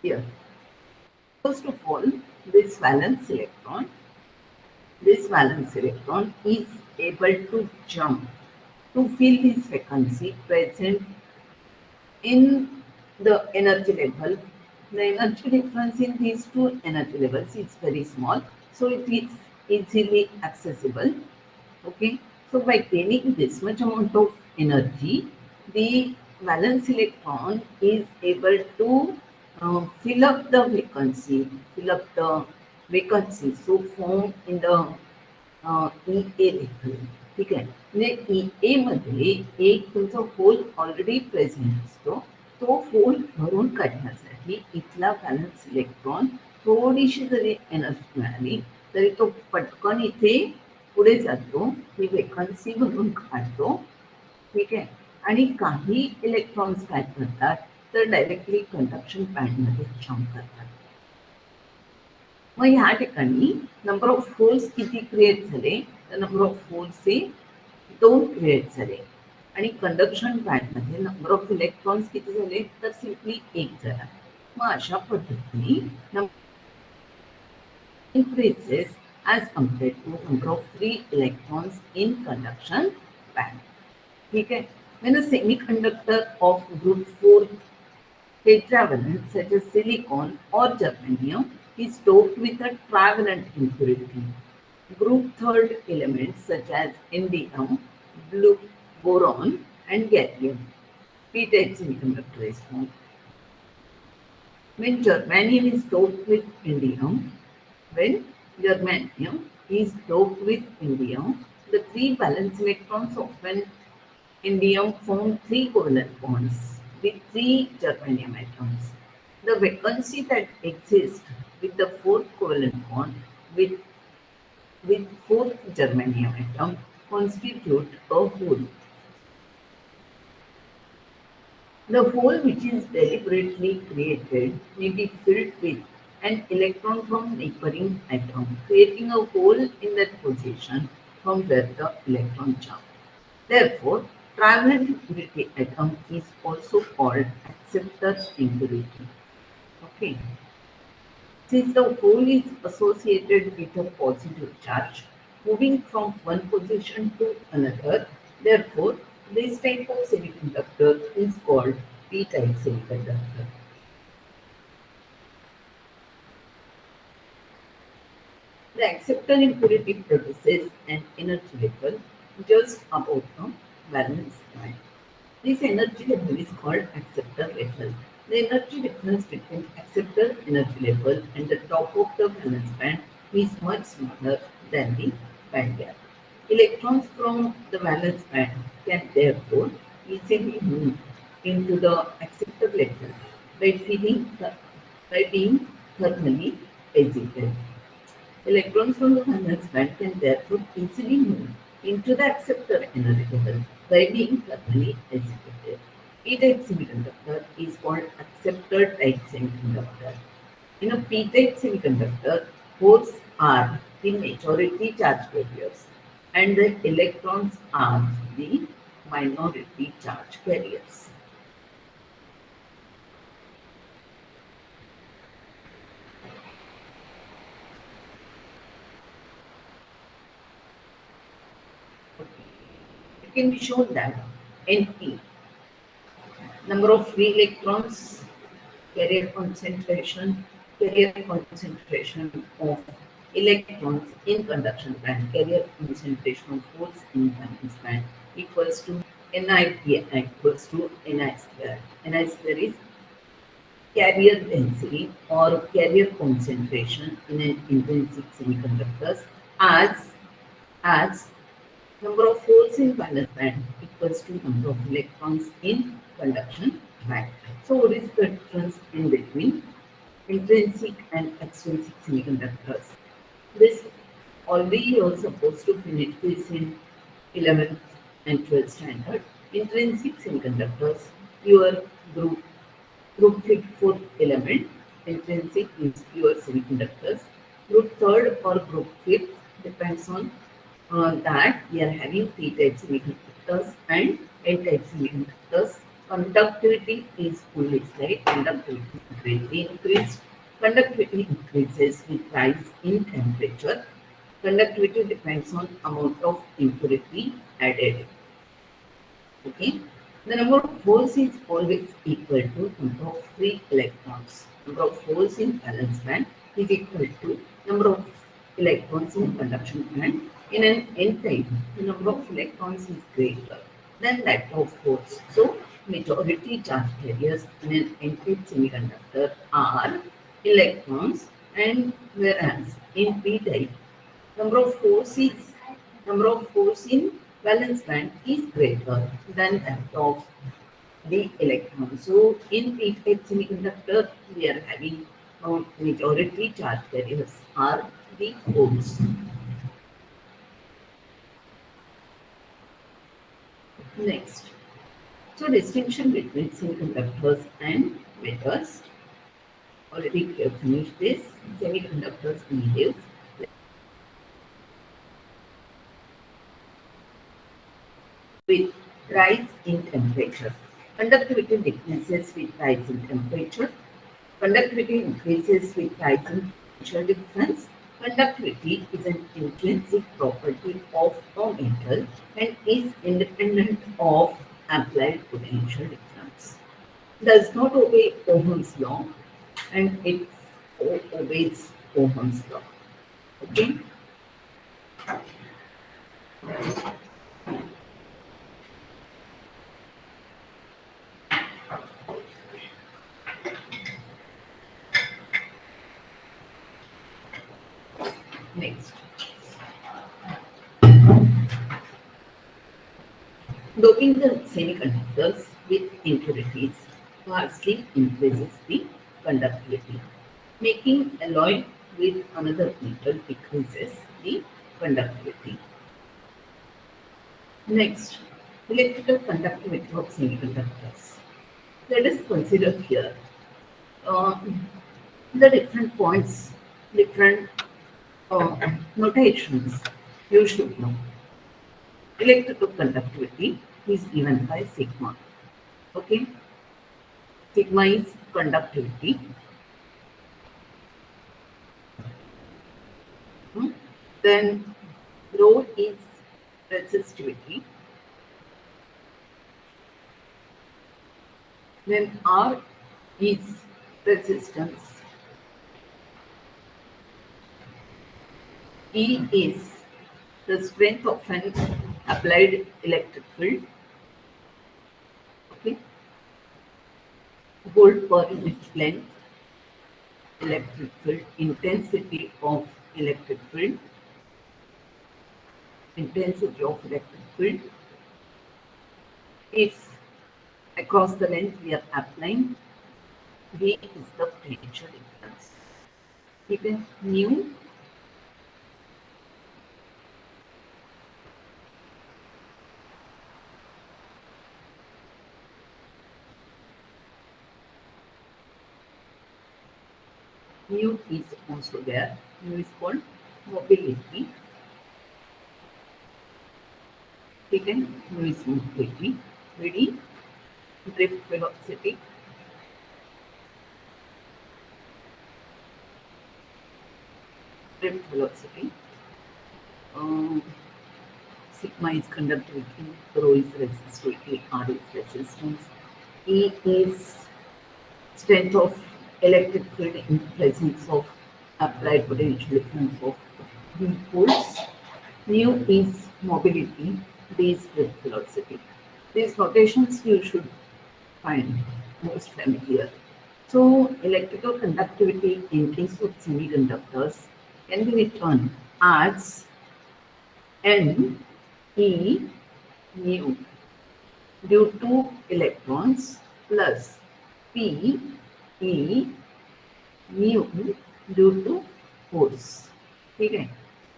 Here, first of all, this valence electron is able to jump to fill this vacancy present in the energy level The energy difference in these two energy levels is very small, so it is easily accessible. Okay, so by gaining this much amount of energy, the valence electron is able to fill up the vacancy, so form in the EA level. ठीक आहे. म्हणजे EA मध्ये एक तुमचा whole already present असतो. तो whole भरून काढण्यासाठी इथला बॅलन्स इलेक्ट्रॉन थोडीशी जरी एनर्जी मिळाली तरी तो पटकन इथे पुढे जातो, ही वेकन्सी भरून काढतो. ठीक आहे. आणि काही इलेक्ट्रॉन्स काय करतात तर डायरेक्टली कंडक्शन बँडमध्ये जम्प करतात. मग ह्या ठिकाणी नंबर ऑफ होल्स किती क्रिएट झाले तर नंबर ऑफ होल्स हे 2 क्रिएट झाले आणि कंडक्शन बँडमध्ये नंबर ऑफ इलेक्ट्रॉन्स किती झाले तर सिम्पली 1 झाला. मग अशा पद्धतीने increases as compared to number of free electrons in conduction band. ठीक है. When a semiconductor of group 4 tetravalent such as silicon or germanium is doped with a trivalent impurity, group third elements such as indium, blue, boron and gallium, p-type semiconductor is formed. When germanium is doped with indium, when germanium is doped with indium, the three valence electrons of an indium form three covalent bonds with three germanium atoms. The vacancy that exists with the fourth covalent bond with fourth germanium atom constitute a hole. The hole which is deliberately created may be filled with an electron from neighboring atom, creating a hole in that position from where the electron jumped. Therefore, trivalent impurity atom is also called acceptor impurity. Okay. Since the hole is associated with a positive charge moving from one position to another, therefore, this type of semiconductor is called p-type semiconductor. The acceptor impurity produces an energy level just above the valence band. This energy level is called acceptor level. The energy difference between acceptor energy level and the top of the valence band is much smaller than the band gap. Electrons from the valence band can therefore easily move into the acceptor level by, by being thermally excited. Electrons from the valence band can therefore easily move into the acceptor energy level by being thermally excited. P-type semiconductor is called acceptor type semiconductor. In a p-type semiconductor, holes are the majority charge carriers and the electrons are the minority charge carriers. It can be shown that NP, number of free electrons, carrier concentration of electrons in conduction band, carrier concentration of holes in valence band equals to NiPi equals to Ni square. Ni square is carrier density or carrier concentration in an intrinsic semiconductors as number of holes in valence band equals to number of electrons in conduction band. So what is the difference in between intrinsic and extrinsic semiconductors? This already you're supposed to finish this in 11th and 12th standard. Intrinsic semiconductors, your group fourth element, intrinsic is pure semiconductors. Group third or group fifth depends on that we are having p-type semiconductors and n-type semiconductors. Conductivity is only slight, conductivity greatly increased. Conductivity increases with rise in temperature. Conductivity depends on amount of impurity added. Okay. The number of holes is always equal to number of free electrons. number of holes in valence band is equal to number of electrons in conduction band. In an n-type, the number of electrons is greater than that of holes. So, majority charge carriers in an n-type semiconductor are electrons, and whereas in p-type, number of holes is number of holes in valence band is greater than that of the electron. So in p-type semiconductor, we are having majority charge carriers are the holes. Next, so distinction between semiconductors and metals. Already we have finished this. Semiconductors behave with rise in temperature. Conductivity decreases with rise in temperature. Conductivity increases with rise in potential difference. Conductivity is an intrinsic property of a metal and is independent of applied potential difference. Does not obey Ohm's law, and it obeys Ohm's law. Okay. Next, doping the semiconductors with impurities vastly increases the conductivity. Making alloy with another metal decreases the conductivity. Next, electrical conductivity of semiconductors. Let us consider here uh, the different points, different notations you should know. Electrical conductivity is given by sigma. Okay, sigma is conductivity. Hmm. Then rho is resistivity. Then R is resistance. E is the strength of an applied electric field. Okay, volt per unit length, electric field, intensity of electric field, intensity of electric field. If across the length we are applying, V is the potential difference. Even mu mu is also there. Mu is called mobility. Taken mu is mobility. Vd drift velocity. Drift velocity. Um, Sigma is conductivity, rho is resistivity, R is resistance, E is strength of electric field in presence of applied potential difference of poles. Mu is mobility, D is drift velocity. These notations you should find most familiar. So, electrical conductivity in case of semiconductors can be written as N E mu due to electrons plus P E mu due to force. Okay.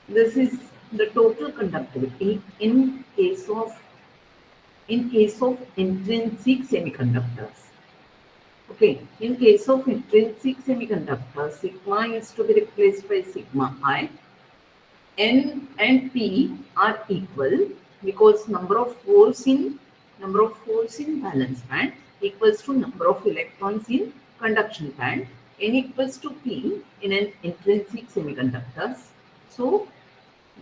This is the total conductivity in case of intrinsic semiconductors. Okay, in case of intrinsic semiconductors, sigma is to be replaced by sigma I. N and P are equal because number of holes in valence band equals to number of electrons in conduction band. N equals to P in an intrinsic semiconductors. So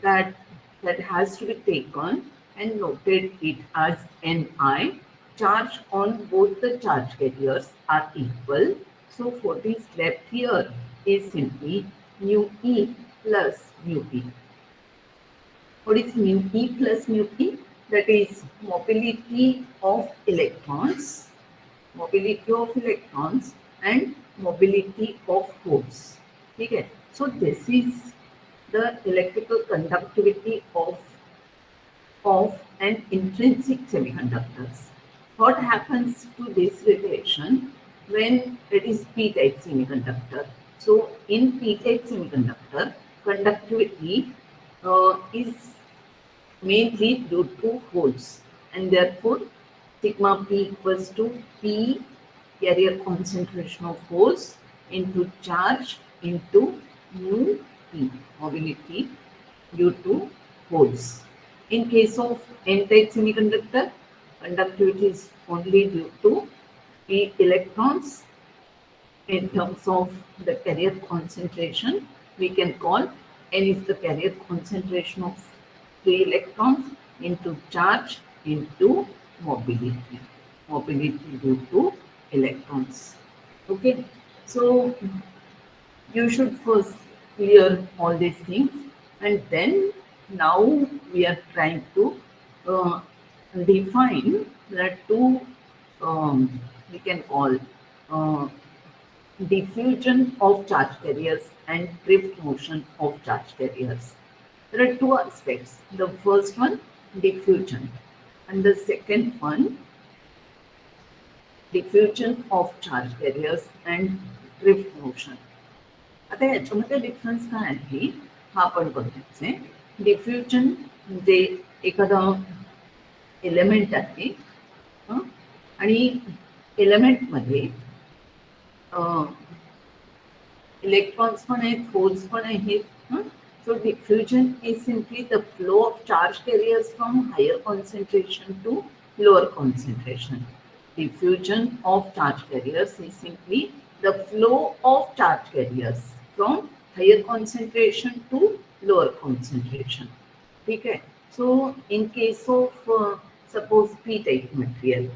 that has to be taken and noted it as Ni. Charge on both the charge carriers are equal. So for this left here is simply mu E plus mu P. What is mu E plus mu P? That is mobility of electrons and mobility of holes. Okay. So this is the electrical conductivity of an intrinsic semiconductors. What happens to this relation when it is p-type semiconductor? So in p-type semiconductor, conductivity is mainly due to holes, and therefore sigma p equals to p carrier concentration of holes into charge into mu p mobility due to holes. In case of n-type semiconductor, conductivity is only due to p electrons. In terms of the carrier concentration, we can call n is the carrier concentration of free electrons into charge into mobility, mobility due to electrons. Okay, so you should first clear all these things, and then now we are trying to uh, define the two we can call uh, diffusion of charge carriers and drift motion of charge carriers. There are two aspects. The first one, diffusion, and the second one, diffusion of charge carriers and drift motion. आता याच्यामध्ये difference काय आहे हा आपण बघायचा आहे. Diffusion म्हणजे एखादा एलिमेंट आहे हं, आणि एलिमेंटमध्ये electrons पण आहेत, holes पण आहेत. So diffusion is simply the flow of charge carriers from higher concentration to lower concentration. Diffusion of charge carriers is simply the flow of charge carriers from higher concentration to lower concentration. Okay. So in case of suppose p-type material,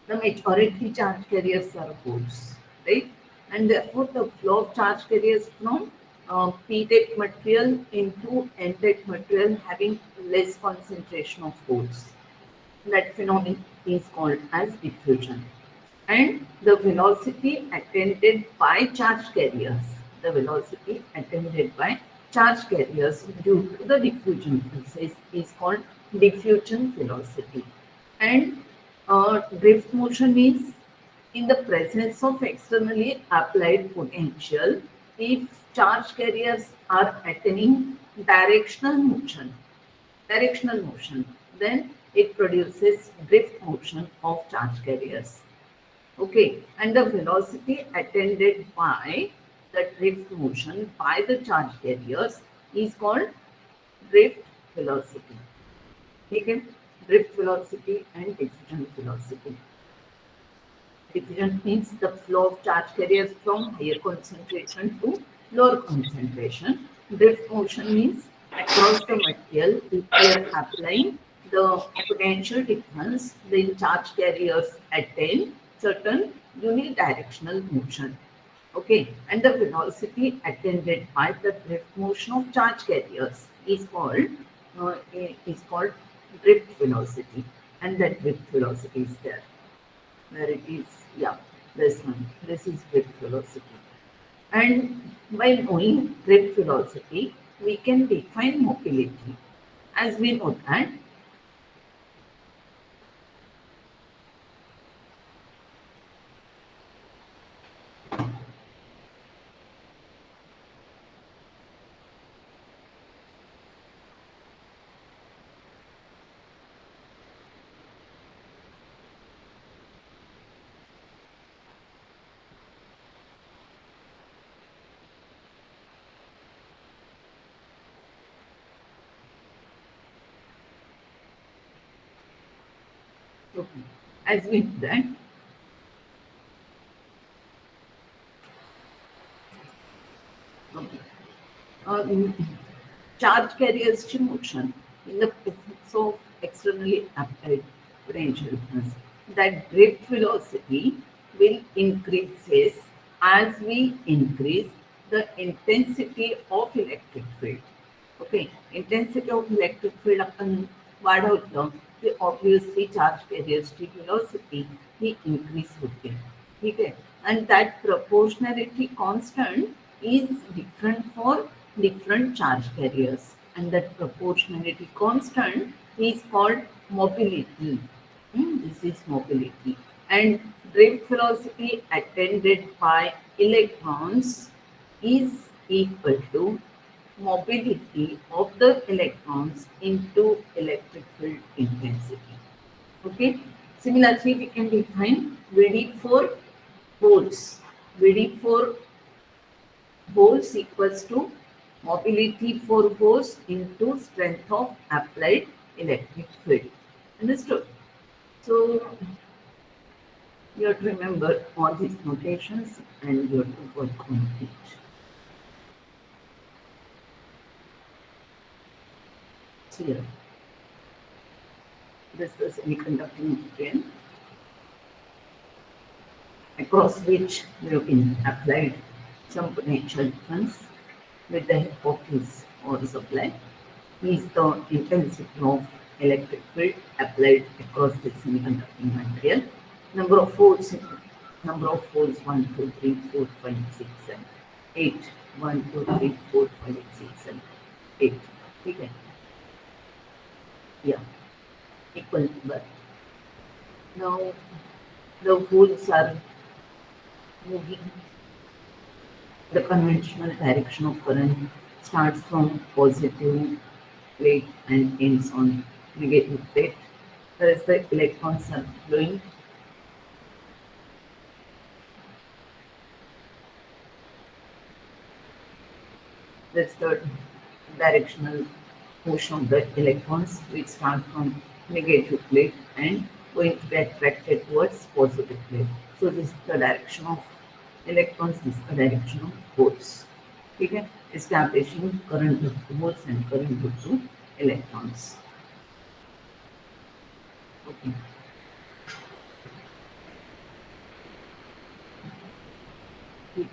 the majority charge carriers are holes, right? And therefore, the flow of charge carriers from p-type material into n-type material having less concentration of holes. That phenomenon is called as diffusion. And the velocity attended by charge carriers, the velocity attended by charge carriers due to the diffusion process is called diffusion velocity. And drift motion is in the presence of externally applied potential if charge carriers are attaining directional motion, then it produces drift motion of charge carriers. Okay, and the velocity attended by the drift motion by the charge carriers is called drift velocity. Okay, drift velocity and diffusion velocity. Diffusion means the flow of charge carriers from higher concentration to lower concentration. Drift motion means across the material if we are applying the potential difference, then charge carriers attain certain unidirectional motion. Okay, and the velocity attended by the drift motion of charge carriers uh, is called drift velocity, and that drift velocity is there where it is, yeah, this one. This is drift velocity. And by knowing drift velocity, we can define mobility. As we know that okay, as we know that okay, um, charge carriers to motion in the presence of externally applied potential difference. That drift velocity will increases as we increase the intensity of electric field. Okay, intensity of electric field आपण वाढवलं की obviously charge कॅरियर्सची velocity ही increase होते. ठीक आहे, and that proportionality constant is different for different charge carriers, and that proportionality constant is called mobility. This is mobility, and drift velocity attended by electrons is equal to mobility of the electrons into electric field intensity. Okay. Similarly, we can define VD for volts. VD for volts equals to mobility for volts into strength of applied electric field. Understood? So you have to remember all these notations and you have to work on it. So here, this is the semiconducting material across which we have been applied some potential difference with the help of his or supply is the intensity of electric field applied across the semiconducting material. Number of folds 1, 2, 3, 4, 5, 6, 7, 8. 1, 2, 3, 4, 5, 6, 7, 8. Okay. Yeah, equal number. Now the folds are moving. The conventional direction of current starts from positive plate and ends on negative plate. Whereas the electrons are flowing. That's the directional motion of the electrons, which start from negative plate and going to be attracted towards positive plate. So this is the direction of electrons, this is the direction of holes. Okay, establishing current to holes and current to electrons. Okay. Okay.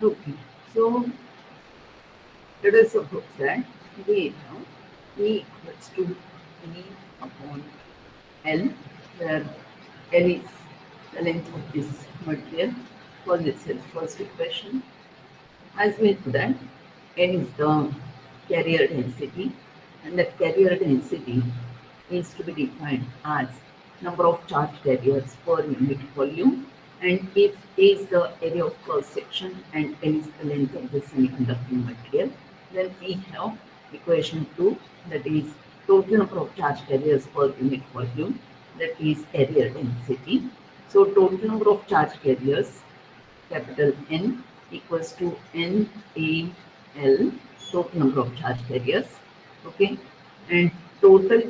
Okay. So let us suppose that we have E equals to E upon L, where L is the length of this material for this is first equation. As we know that N is the carrier density, and that carrier density is to be defined as number of charge carriers per unit volume, and if A is the area of cross section and L is the length of the semiconducting material, then we have equation 2, that is total number of charge carriers per unit volume, that is carrier density. So total number of charge carriers, capital N, equals to NAL, total number of charge carriers. Okay, and total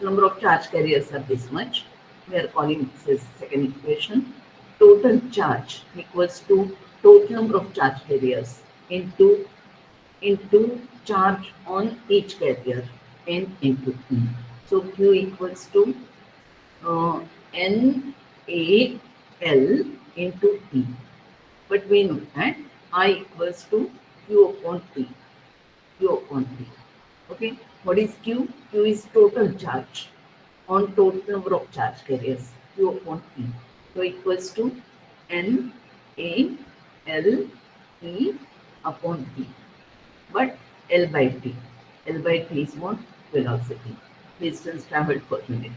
number of charge carriers are this much. We are calling this as second equation. Total charge equals to total number of charge carriers into charge on each carrier, N into E. So Q equals to NAL into T. But we know that I equals to Q upon T. Q upon T. Okay. What is Q? Q is total charge on total number of charge carriers. Q upon T. So equals to N A L E upon T. But L by T. L by T is what? Velocity. Distance traveled per minute.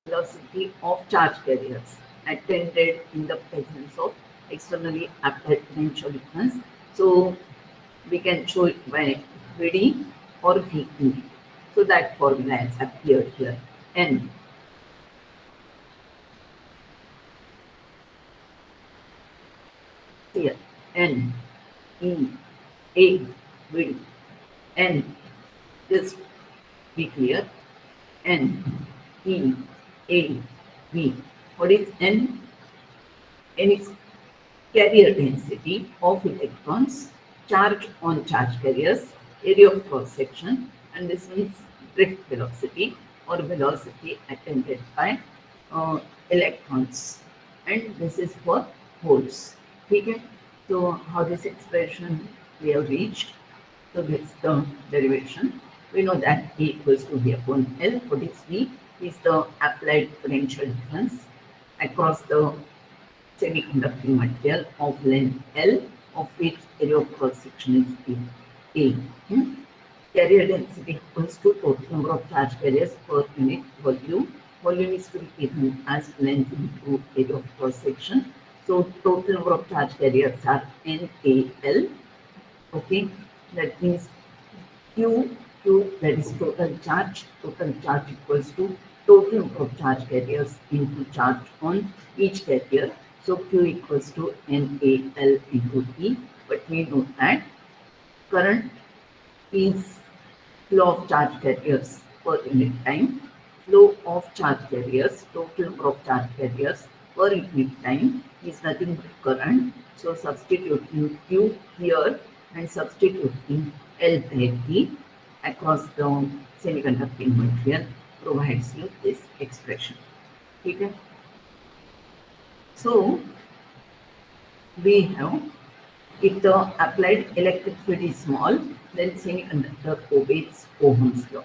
Velocity of charge carriers attended in the presence of externally applied potential difference. So we can show it by VD or VE. So that formula has appeared here. N here. N E A VD. N, just be clear. N E A V. What is N? N is carrier density of electrons, charge on charge carriers, area of cross section, and this means drift velocity or velocity attended by electrons. And this is for holes. Okay? So how this expression we have reached? So that's the derivation. We know that E equals to V upon L. What is V? Is the applied potential difference across the semiconducting material of length L, of which area of cross section is A. Carrier density equals to total number of charge carriers per unit volume. Volume is to be given as length into area of cross section. So total number of charge carriers are NaL. Okay, that means Q, that is total charge. Total charge equals to total number of charge carriers into charge on each carrier. So Q equals to NaL into E. But we know that current is flow of charge carriers per unit time. Flow of charge carriers, total number of charge carriers per unit time is nothing but current. So substituting Q here and substituting L by T across the semiconducting material provides you this expression. Okay? So we have, if the applied electric field is small, then semiconductor obeys Ohm's law.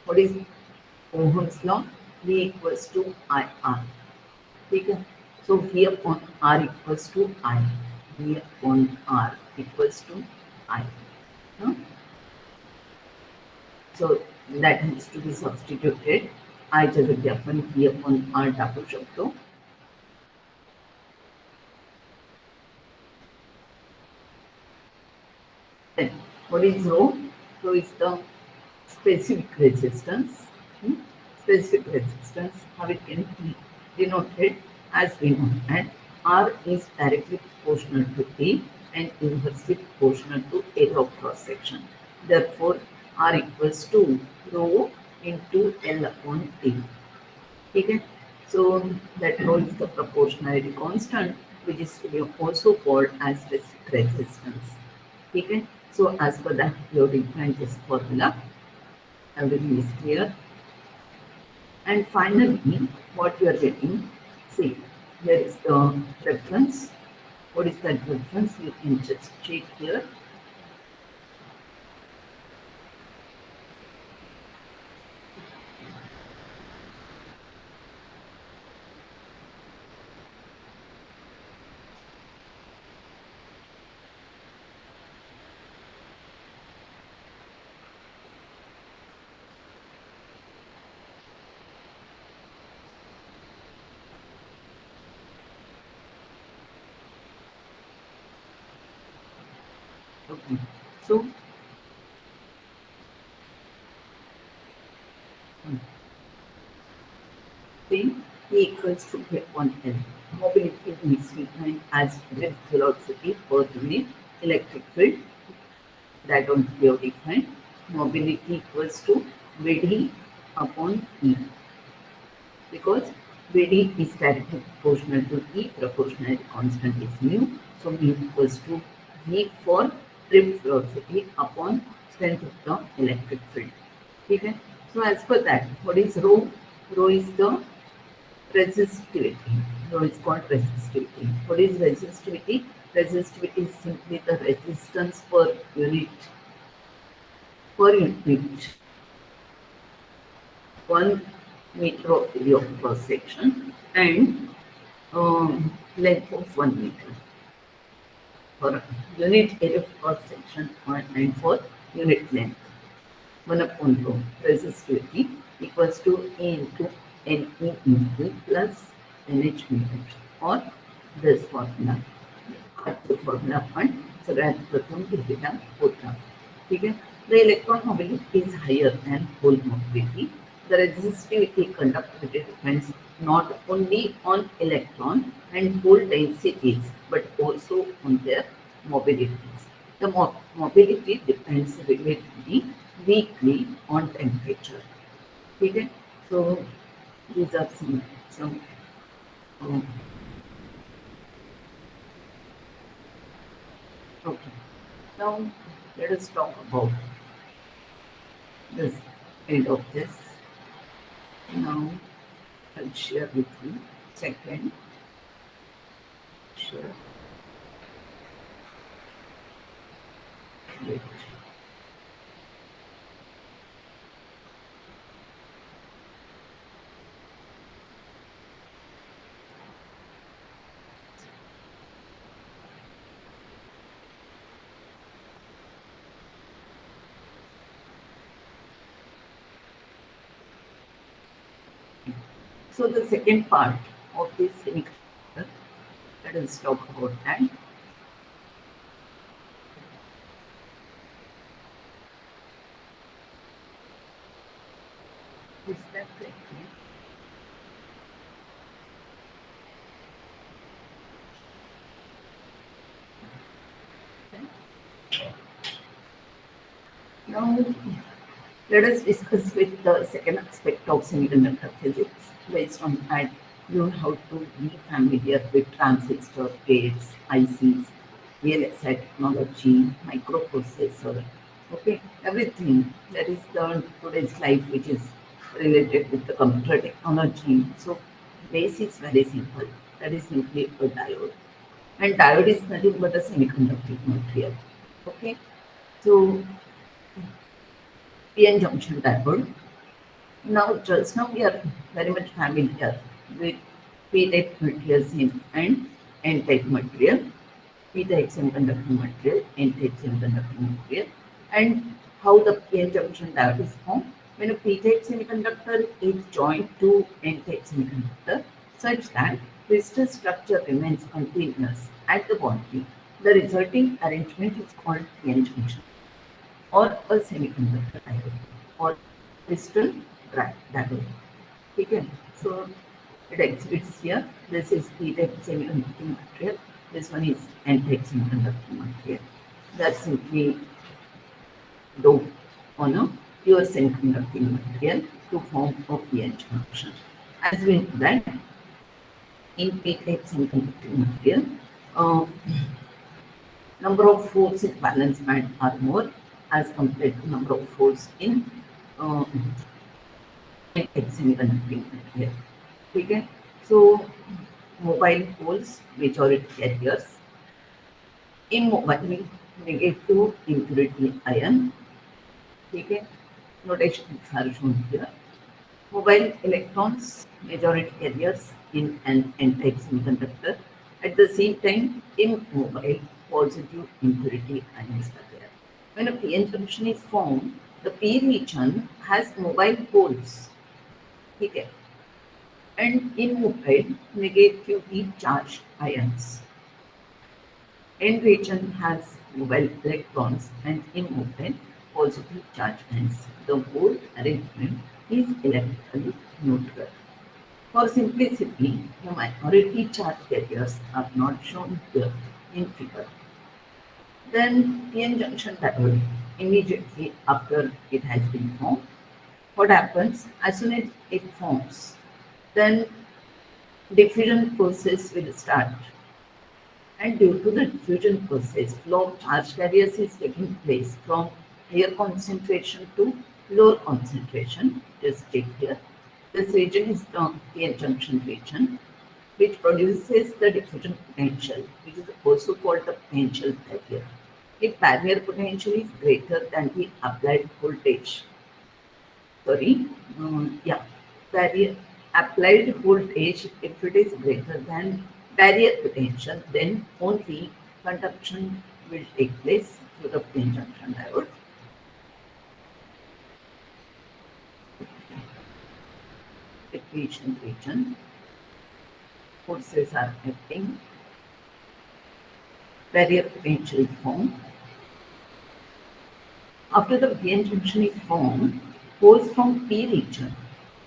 What is Ohm's law? V equals to IR. Okay? So V upon R equals to I. V upon R equals to I. Huh? So that needs to be substituted. I च्या आपण V upon R टाकू शकतो. Then what is rho? Rho is the specific resistance. Specific resistance, how it can be denoted as we know, and R is directly proportional to T and inversely proportional to area of cross section. Therefore, R equals to rho into L upon T. Okay? So that rho is the proportionality constant, which is also called as specific resistance. Okay? So as per that, you have defined this formula. Everything is clear. And finally, what you are getting, see, here is the reference. What is that reference? You can just check here. Okay. So, then E equals to K1 L. Mobility is defined as drift velocity per unit electric field. That don't be defined. Mobility equals to VD upon E. Because VD is directly proportional to E, proportionality constant is mu. So mu equals to V for drift velocity upon strength of the electric field. Okay? So as per that, what is rho? Rho is the resistivity. Rho is called resistivity. What is resistivity? Resistivity is simply the resistance per unit 1 meter of area of cross section and length of 1 meter for unit area of cross section and for unit length. 1 upon rho resistivity equals to A into Ne into plus NH meter or this formula. तो formula आपण सगळ्यात प्रथम लिहिलेला होता. ठीक आहे. The electron mobility is higher than hole mobility. The resistivity conductivity depends not only on electron and hole densities but also on their mobilities. The mobility depends relatively weakly on temperature. ठीक है. So these are some um, okay. Now let us talk about this end of this. Now I'll share with you second share with. So the second part of this semiconductor, let us talk about that. Is that correct? Now let us discuss with the second aspect of semiconductor physics. Based on that, you have to be familiar with transistor, gates, ICs, VLSI technology, microprocessor, okay, everything that is the today's life which is related with the computer technology. So base is very simple. That is simply a diode. And diode is nothing but a semiconductor material. Okay. So PN junction diode. Now, just now we are very much familiar with P-type materials and N-type material, P-type semiconductor material, N-type semiconductor material, and how the P-N junction diode is formed. When a P-type semiconductor is joined to N-type semiconductor, such that crystal structure remains continuous at the boundary, the resulting arrangement is called P-N junction or a semiconductor diode or crystal diode. Okay, so it exhibits here. This is P-type semiconducting material. This one is N-type semiconducting material. That's simply doped on a pure semiconducting material to form a PN junction. As we know that in P-type semiconducting material, uh, number of folds in valence band are more as compared to number of folds in uh, semiconducting material. Okay, so mobile poles, majority carriers, immobile negative impurity ion. Okay, notations are shown here. Mobile electrons, majority carriers in an n-type semiconductor. At the same time, immobile positive impurity ions are there. When a PN junction is formed, the P region has mobile poles. Okay, and immobile negatively charged ions. N region has mobile electrons and immobile positive charged ions. The whole arrangement is electrically neutral. For simplicity, the minority charge carriers are not shown here in figure. Then PN junction diode immediately after it has been formed. What happens as soon as it forms? Then diffusion process will start, and due to the diffusion process, flow of charge carriers is taking place from higher concentration to lower concentration. Just take here. This region is the PN junction region, which produces the diffusion potential, which is also called the potential barrier. If barrier potential is greater than the applied voltage, sorry, yeah, barrier applied voltage, if it is greater than barrier potential, then only conduction will take place through the PN junction diode. Depletion region, forces are acting, barrier potential formed. After the PN junction is formed, holes from P region,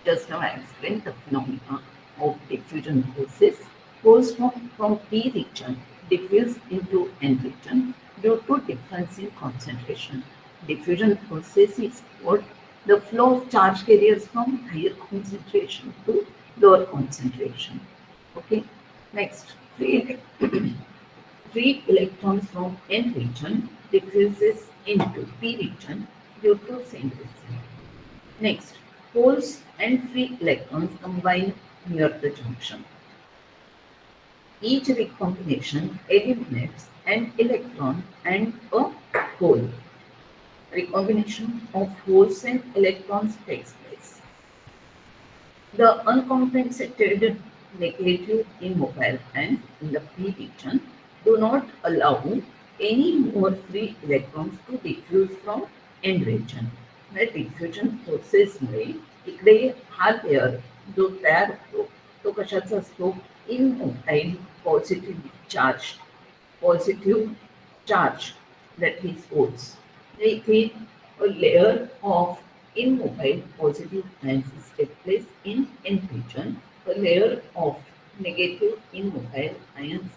just now I explained the phenomena of diffusion process, holes from P region diffuse into N region due to difference in concentration. Diffusion process is what the flow of charge carriers from higher concentration to lower concentration. Okay, next, free electrons from N region diffuses into P region due to same reason. Next, holes and free electrons combine near the junction. Each recombination eliminates an electron and a hole. Recombination of holes and electrons takes place. The uncompensated negative immobile and in the P region do not allow any more free electrons to diffuse from N region. या diffusion प्रोसेसमुळे इकडे हा layer जो तयार होतो तो कशाचा असतो immobile positive charge that is holes इथे a layer of immobile positive ions take place in N region. A layer of negative immobile ions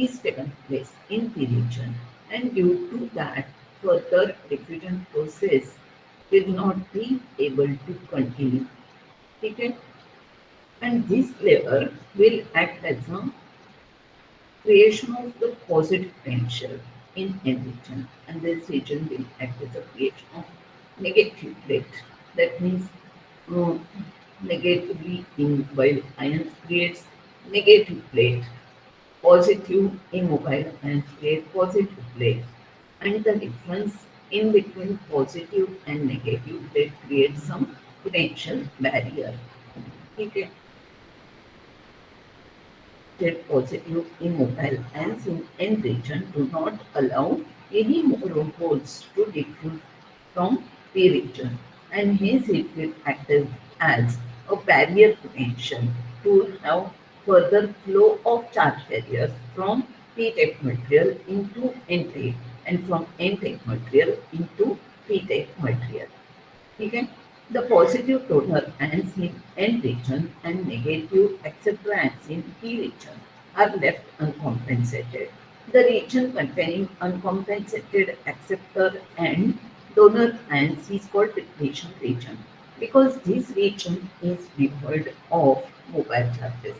is taken place in P region, and due to that, further diffusion process will not be able to continue. Okay? And this layer will act as a creation of the positive potential in N region, and this region will act as a creation of negative plate. That means uh, negatively immobile ions creates negative plate, positive immobile ions create positive plate, and the difference in between positive and negative plate creates some potential barrier. Okay. Positive immobile ions in N region do not allow any more holes to diffuse from P region, and hence it will act as a barrier potential to have further flow of charge carriers from P type material into N type and from N type material into P type material. Okay? The positive donor ions in N region and negative acceptor ions in P region are left uncompensated. The region containing uncompensated acceptor and donor ions is called depletion region because this region is devoid of mobile charges.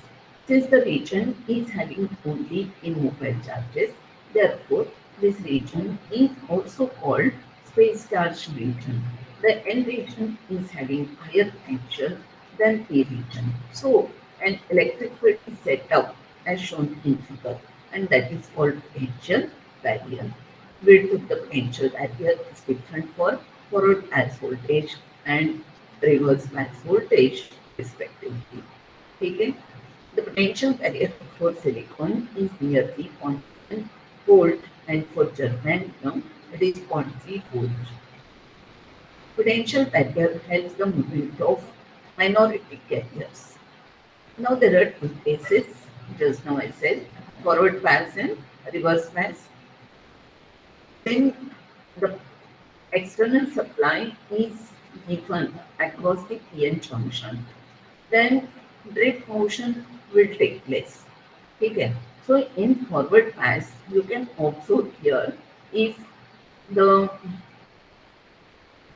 Since the region is having only immobile charges, therefore this region is also called space charge region. The N region is having higher potential than P region. So an electric field is set up as shown in figure, and that is called potential barrier. Width of the potential barrier is different for forward bias voltage and reverse bias voltage respectively. Okay? The potential barrier for silicon is nearly 0.1 volt, and for germanium it is 0.3 volt. Potential barrier helps the movement of minority carriers. Now there are two cases, just now I said, forward bias and reverse bias. When the external supply is given across the PN junction, then drift motion will take place. Okay. So in forward bias, you can observe here if the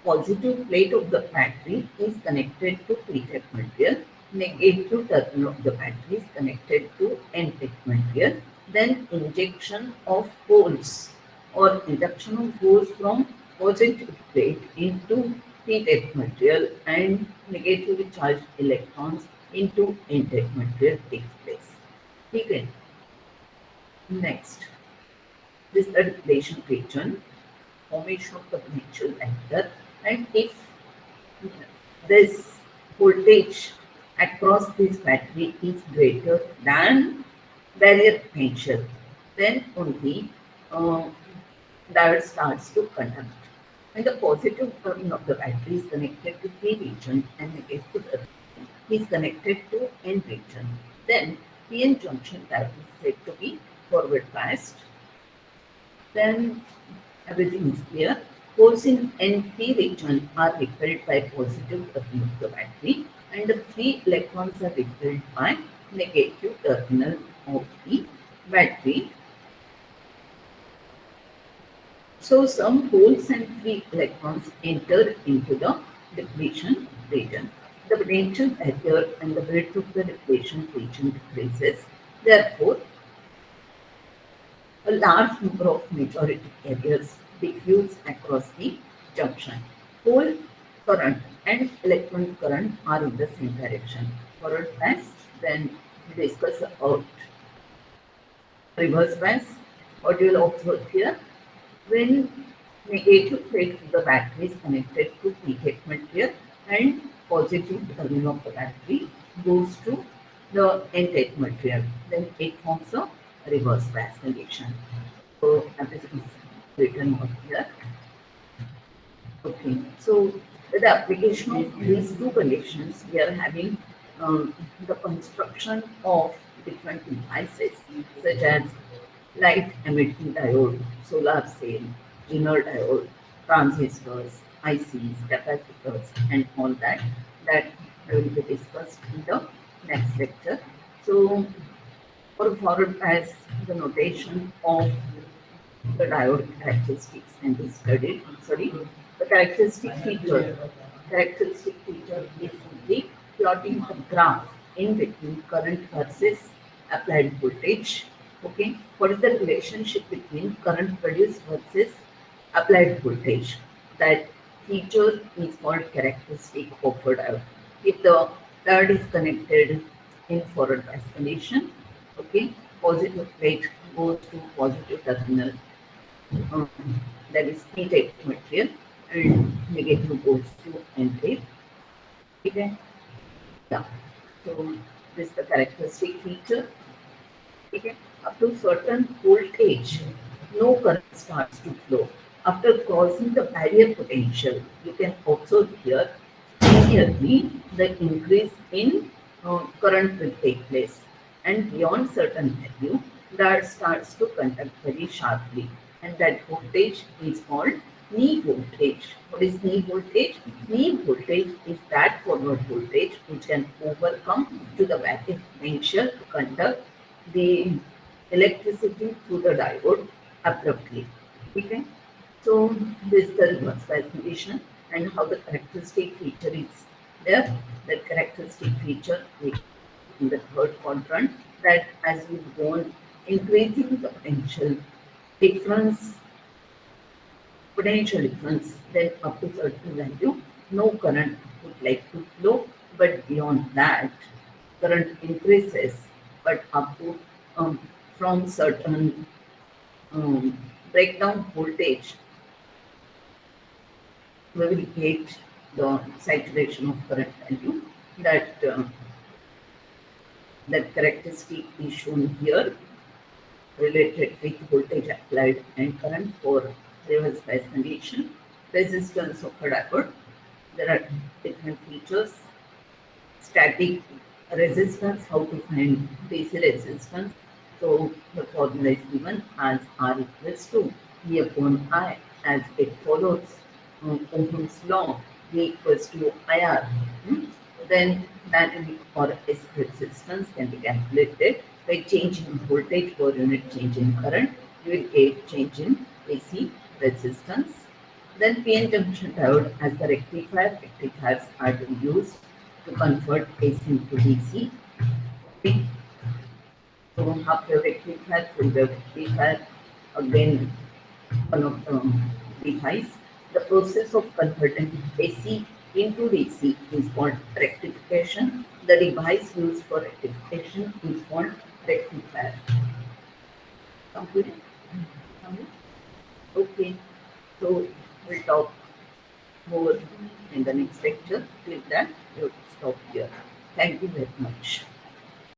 positive plate of the battery is connected to P-type material, negative terminal of the battery is connected to N-type material, then injection of holes or induction of holes from positive plate into p-type material and negatively charged electrons into n-type material takes place. Okay. Next, this is the depletion region, formation of the potential vector, and if this voltage across this battery is greater than barrier potential, then only uh, diode starts to conduct. When the positive terminal of the battery is connected to P region and negative terminal is connected to N region, then PN junction diode is said to be forward biased. Then everything is clear. Holes in NP region are repelled by positive terminal of the battery and the free electrons are repelled by negative terminal of the battery. So some holes and free electrons enter into the depletion region. The potential barrier and the breadth of the depletion region decreases. Therefore, a large number of majority carriers diffuse across the junction. Hole current and electron current are in the same direction. Forward bias, then we discuss about reverse bias. What you will observe here, when negative plate of the battery is connected to p-type material and positive terminal of the battery goes to the n-type material, then it forms a reverse bias condition. So everything is written over here. Okay, so with the application of these two conditions, we are having the construction of different devices such as light emitting diode, solar cell, inner diode, transistors, ICs, capacitors, and all that will be discussed in the next lecture. So for forward bias, the notation of the diode characteristics can be studied. Sorry, the characteristic feature is simply plotting the graph in between current versus applied voltage. Okay, what is the relationship between current produced versus applied voltage? That feature is called characteristic of a diode. If the diode is connected in forward bias condition, okay, positive plate goes to positive terminal, um, that is p-type material, and negative goes to n-type. Okay, yeah. So this is the characteristic feature. Okay, up to certain voltage, no current starts to flow. After crossing the barrier potential, you can observe here immediately the increase in current will take place, and beyond certain value, that starts to conduct very sharply, and that voltage is called knee voltage. What is knee voltage? Knee voltage is that forward voltage which can overcome to the barrier potential to conduct the electricity through the diode abruptly. Okay, so this is the reverse bias condition and how the characteristic feature is there. The characteristic feature is in the third quadrant, that as we go on increasing the difference, potential difference, then up to certain value, no current would like to flow, but beyond that, current increases, but up to um, from certain um, breakdown voltage, we will get the saturation of current value. That characteristic is shown here, related with voltage applied and current for reverse bias condition. Resistance of a diode. There are different features. Static resistance, how to find DC resistance. So the formula is given as R equals to V upon I, as it follows Ohm's law, V equals to IR. Then dynamic or S resistance can be calculated by change in voltage per unit change in current. You will get change in AC resistance. Then PN junction diode as the rectifier. Rectifiers are to be used to convert AC into DC. Okay. So half wave rectifier, full wave rectifier, again one of the device. The process of converting AC into DC is called rectification. The device used for rectification is called rectifier. Complete? Complete? Okay. So we'll talk more in the next lecture. Till that, we'll stop here. Thank you very much.